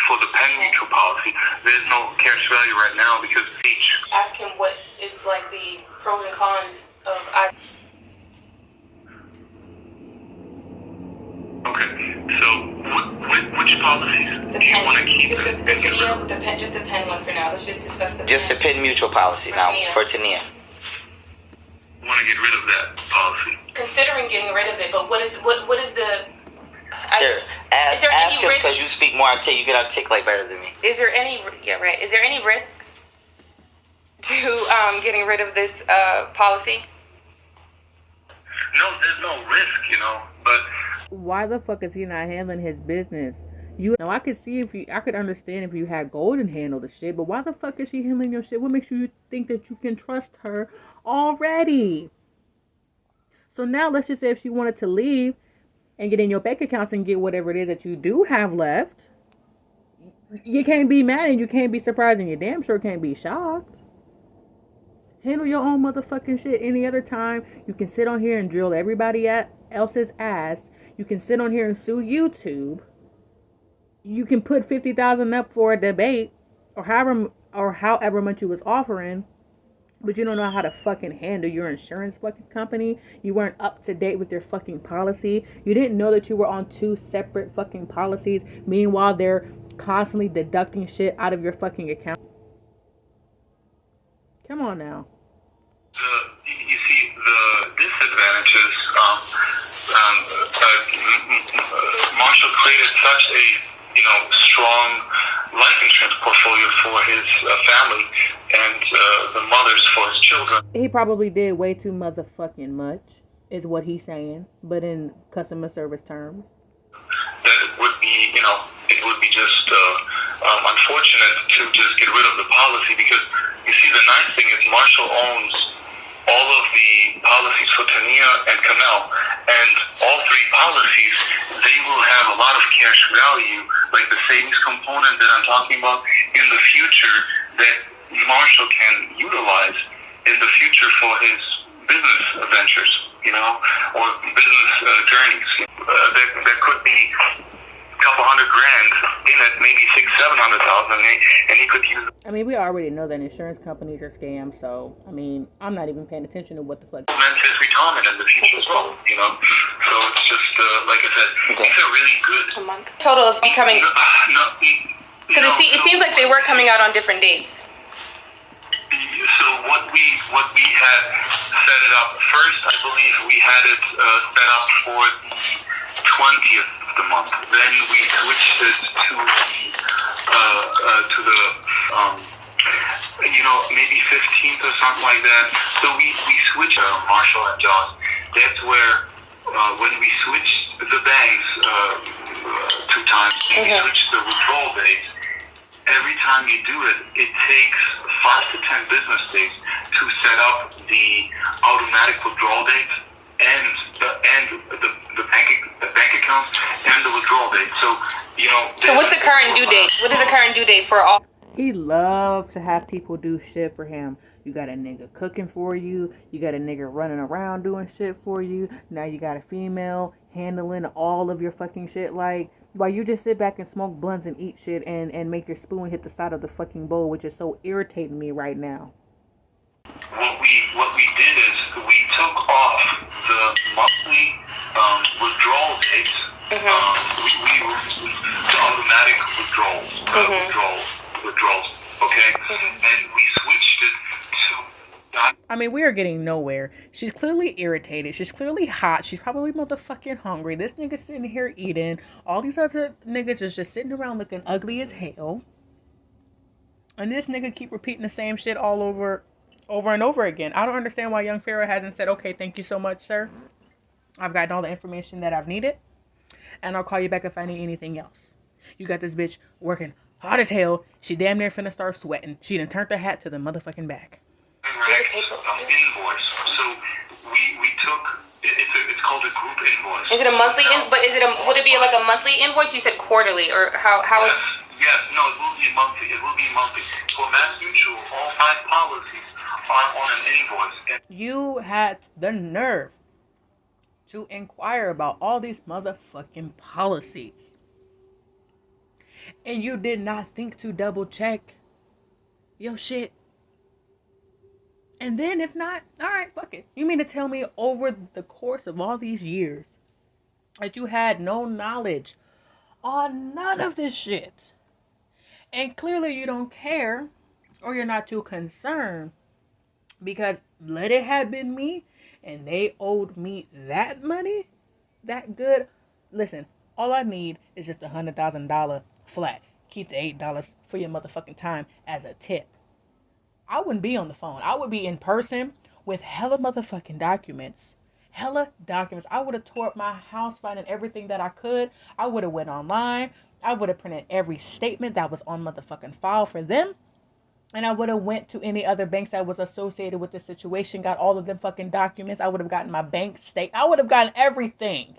for the Penn Mutual policy, there's no cash value right now because each. Ask him what is like the pros and cons of. Okay, so which policies The do you Penn, want to keep? just the Tania, the Penn, just the Penn one for now. Let's just discuss the. Just the Penn. Penn Mutual policy now Tania. for Tania. Want to get rid of that policy? Considering getting rid of it, but what is the? Here, ask him risk? because you speak more. You can articulate better than me. Is there any? Yeah, right. Is there any risks to getting rid of this policy? No, there's no risk, but. Why the fuck is he not handling his business? Now I could see I could understand if you had Golden handle the shit, but why the fuck is she handling your shit? What makes you think that you can trust her already? So now let's just say if she wanted to leave and get in your bank accounts and get whatever it is that you do have left, you can't be mad and you can't be surprised and you damn sure can't be shocked. Handle your own motherfucking shit. Any other time, you can sit on here and drill everybody else's ass. You can sit on here and sue YouTube. You can put 50,000 up for a debate, or however much you was offering, but you don't know how to fucking handle your insurance fucking company. You weren't up to date with your fucking policy. You didn't know that you were on 2 separate fucking policies. Meanwhile, they're constantly deducting shit out of your fucking account. Come on now. You see, the disadvantages, Marshall created such a, strong life insurance portfolio for his family and the mothers for his children. He probably did way too motherfucking much, is what he's saying, but in customer service terms. That it would be, it would be just unfortunate to just get rid of the policy because, you see, the nice thing is Marshall owns all of the policies for Tania and Kamel, and all 3 policies, they will have a lot of cash value, like the savings component that I'm talking about, in the future that Marshall can utilize in the future for his business ventures, or business journeys. There could be a couple $100,000 in it, maybe $600,000-700,000, and he could use. I mean, we already know that insurance companies are scams, so I mean, I'm not even paying attention to what the fuck. His retirement in the future as well, So it's just like I said, these are really good. A month total of becoming. Because it seems like they were coming out on different dates. So what we had set it up first, I believe we had it set up for the 20th of the month. Then we switched it to the maybe 15th or something like that. So we switched Marshall and John. That's where when we switched the banks 2 times, we switched the withdrawal dates. Every time you do it, it takes 5 to 10 business days to set up the automatic withdrawal dates and the bank accounts and the withdrawal date. So So what's the current due date? What is the current due date for all? He loves to have people do shit for him. You got a nigga cooking for you. You got a nigga running around doing shit for you. Now you got a female handling all of your fucking shit. Like, while you just sit back and smoke blunts and eat shit and make your spoon hit the side of the fucking bowl, which is so irritating me right now. What we did is we took off the monthly withdrawal dates. We the automatic withdrawals. Okay, and we switched it to. I mean, we are getting nowhere. She's clearly irritated. She's clearly hot. She's probably motherfucking hungry. This nigga's sitting here eating. All these other niggas is just sitting around looking ugly as hell. And this nigga keep repeating the same shit all over and over again. I don't understand why young Pharaoh hasn't said, okay, thank you so much, sir. I've gotten all the information that I've needed. And I'll call you back if I need anything else. You got this bitch working hot as hell. She damn near finna start sweating. She done turned her hat to the motherfucking back. Invoice. So we took it's called a group invoice. Is it a monthly but would it be like a monthly invoice? You said quarterly, or how is? Yes, no, it will be monthly. It will be monthly. For Mass Mutual, all 5 policies are on an invoice. You had the nerve to inquire about all these motherfucking policies. and you did not think to double check your shit. And then if not, all right, fuck it. You mean to tell me over the course of all these years that you had no knowledge on none of this shit? And clearly you don't care, or you're not too concerned, because let it have been me and they owed me that money, that good. Listen, all I need is just $100,000 flat. Keep the $8 for your motherfucking time as a tip. I wouldn't be on the phone. I would be in person with hella motherfucking documents. Hella documents. I would have tore up my house finding everything that I could. I would have went online. I would have printed every statement that was on motherfucking file for them. And I would have went to any other banks that was associated with the situation, got all of them fucking documents. I would have gotten my bank state. I would have gotten everything.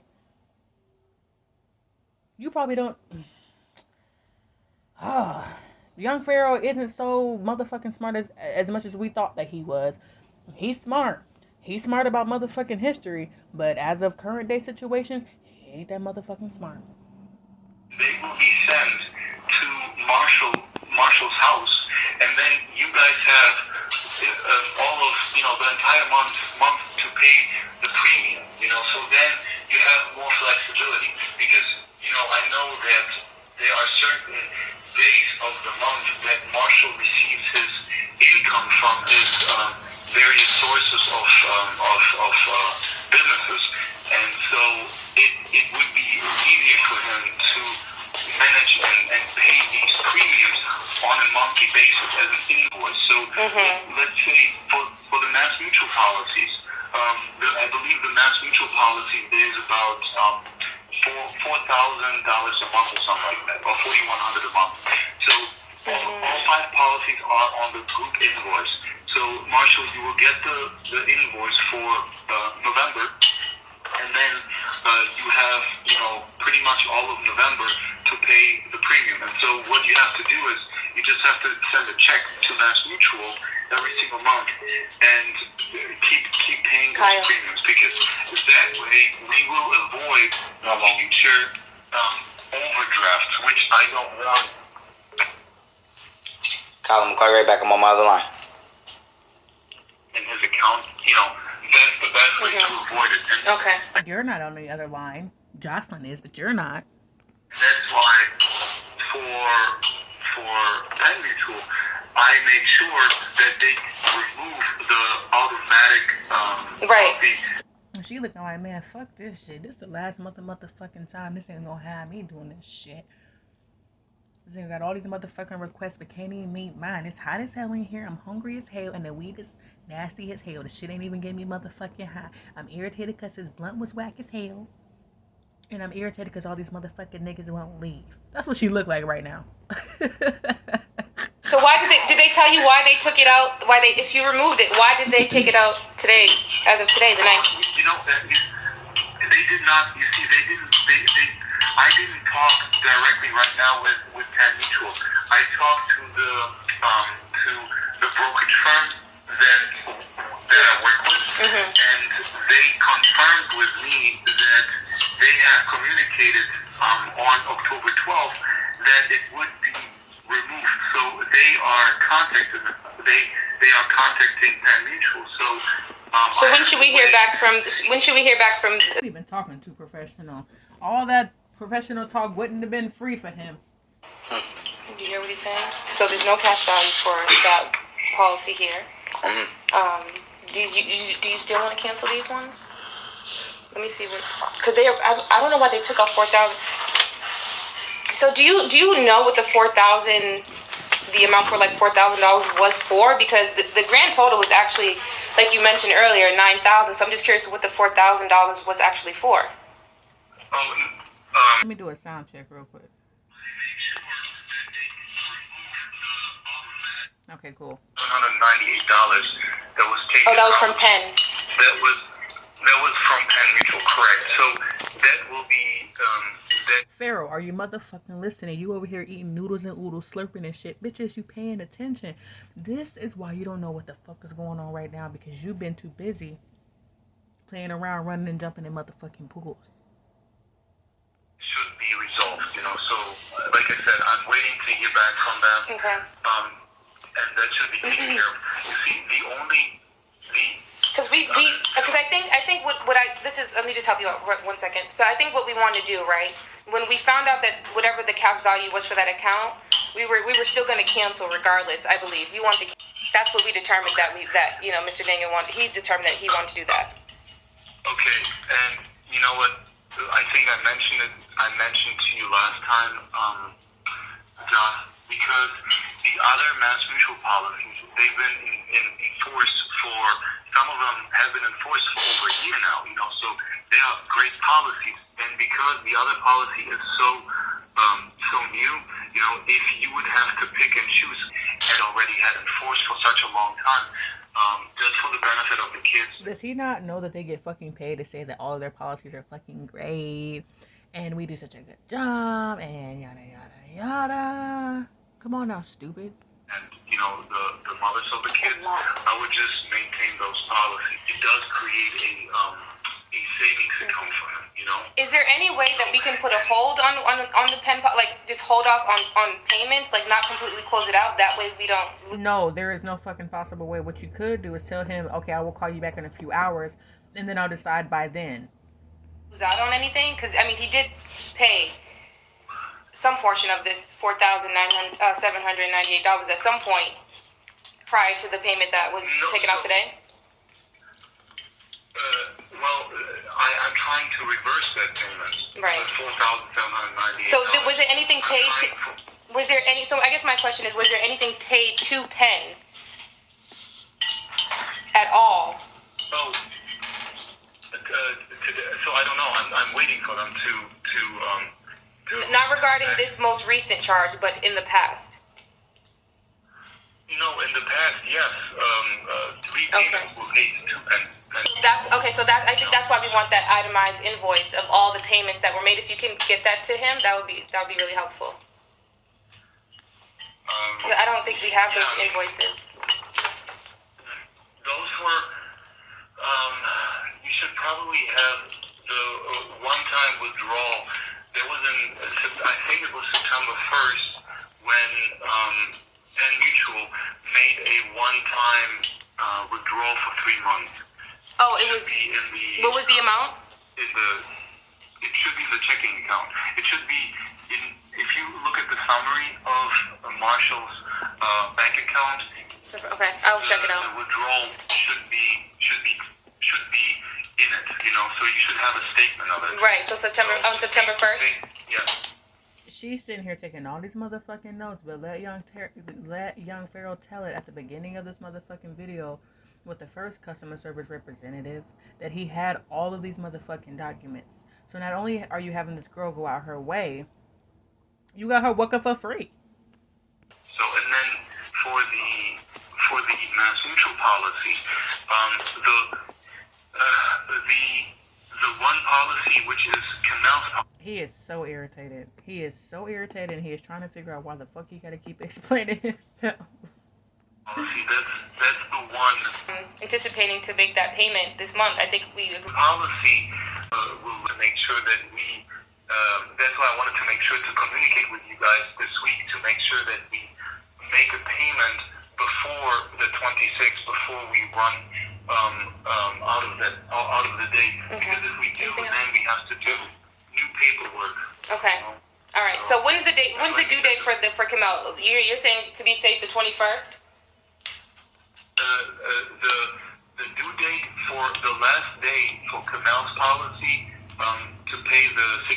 You probably don't. Young Pharaoh isn't so motherfucking smart as much as we thought that he was. He's smart. He's smart about motherfucking history. But as of current day situations, he ain't that motherfucking smart. They will be sent to Marshall's house, and then you guys have all of, the entire month to pay the premium, so then you have more flexibility, because, I know that there are certain days of the month that Marshall receives his income from his various sources of businesses, and so it would be easier for him to manage and pay these premiums on a monthly basis as an invoice. So let's say for the Mass Mutual policies, I believe the Mass Mutual policy is about $4,000 a month or something like that, or $4,100 a month. So all 5 policies are on the group invoice. So Marshall, you will get the invoice for November, and then you have pretty much all of November to pay the premium. And so what you have to do is you just have to send a check to Mass Mutual every single month and keep paying those premiums, because that way we will avoid future overdrafts, which I don't want. Colin, I'll call you right back. I'm on my other line. In his account, that's the best way to avoid it. And okay. You're not on the other line. Jocelyn is, but you're not. That's why for Penn Mutual, I made sure that they remove the automatic right. She looking like, man, fuck this shit. This is the last motherfucking time this ain't gonna have me doing this shit. This nigga got all these motherfucking requests but can't even meet mine. It's hot as hell in here. I'm hungry as hell, and the weed is nasty as hell. The shit ain't even getting me motherfucking high. I'm irritated because his blunt was whack as hell. And I'm irritated because all these motherfucking niggas won't leave. That's what she look like right now. So why did they tell you why they took it out? If you removed it, why did they take it out today, as of today, the 9th? They did not, they didn't, I didn't talk directly right now with Penn Mutual. I talked to the brokerage firm that I work with, and they confirmed with me that they have communicated on October 12th that it would be removed. So they are contacting Penn Mutual. So when should we hear back from? We've been talking too professional. All that professional talk wouldn't have been free for him. Do you hear what he's saying? So there's no cash value for that policy here. Do you still want to cancel these ones? Let me see what, because I don't know why they took off 4,000. So do you know what the 4,000, the amount for like $4,000 was for? Because the grand total was actually, like you mentioned earlier, 9,000. So I'm just curious what the $4,000 was actually for. Let me do a sound check real quick. Okay, cool. $198 that was taken. Oh, that was from Penn. That was from Penn Mutual, correct. So that will be Pharaoh, are you motherfucking listening? You over here eating noodles and oodles, slurping and shit. Bitches, you paying attention. This is why you don't know what the fuck is going on right now, because you've been too busy playing around, running and jumping in motherfucking pools. Should be resolved, So like I said, I'm hear back from them. Okay. And that should be taken care of. You see, Because I think let me just help you out for 1 second. So I think what we want to do, right? When we found out that whatever the cash value was for that account, we were still going to cancel regardless. I believe you want to. That's what we determined that Mr. Daniel wanted. He determined that he wanted to do that. Okay, and you know what? I think I mentioned to you last time, Josh, because the other Mass Mutual policies, they've been in force for, some of them have been enforced for over a year now, so they are great policies. And because the other policy is so new, if you would have to pick and choose, and already had enforced for such a long time, just for the benefit of the kids. Does he not know that they get fucking paid to say that all of their policies are fucking great and we do such a good job and yada yada yada? Come on now, stupid. And the mothers of the kids, I would just maintain those policies. It does create a savings account for him. Is there any way that we can put a hold on the pen, like just hold off on payments, like not completely close it out? That way we don't. No, there is no fucking possible way. What you could do is tell him, okay, I will call you back in a few hours, and then I'll decide by then. Lose out on anything? Because he did pay some portion of this $4,798 at some point prior to the payment that was taken out today. I'm trying to reverse that payment. Right. $4,798. So was there anything paid to? Was there any? So I guess my question is, was there anything paid to Penn at all? So I don't know. I'm waiting for them to Not regarding this most recent charge, but in the past. No, in the past, yes. 3 payments were paid to Penn. So I think that's why we want that itemized invoice of all the payments that were made. If you can get that to him, that would be really helpful. I don't think we have those invoices. Those were. You should probably have the one-time withdrawal. There was I think it was September 1st when Penn Mutual made a one-time withdrawal for 3 months. Oh, it was. What was the amount? It should be in the checking account. It should be if you look at the summary of Marshall's bank account. Okay, I'll check it out. The withdrawal should be in it. So you should have a statement of it. Right. So September 1st. Yeah. She's sitting here taking all these motherfucking notes, but let young Pharaoh tell it at the beginning of this motherfucking video with the first customer service representative that he had all of these motherfucking documents. So not only are you having this girl go out her way, you got her working for free. So and then for the Mass Mutual policy, the one policy which is Canal's policy. He is so irritated. And he is trying to figure out why the fuck he gotta keep explaining himself. Policy, that's the one. Anticipating to make that payment this month. I think we. The policy will make sure that we. That's why I wanted to make sure to communicate with you guys this week to make sure that we make a payment before the 26th, before we run out of the date. Okay. Because if we do, then we have to do new paperwork. Okay. All right. So when's the date? When's the due date for Kamel? You're saying to be safe the 21st. The due date for the last day for Kamel's policy to pay the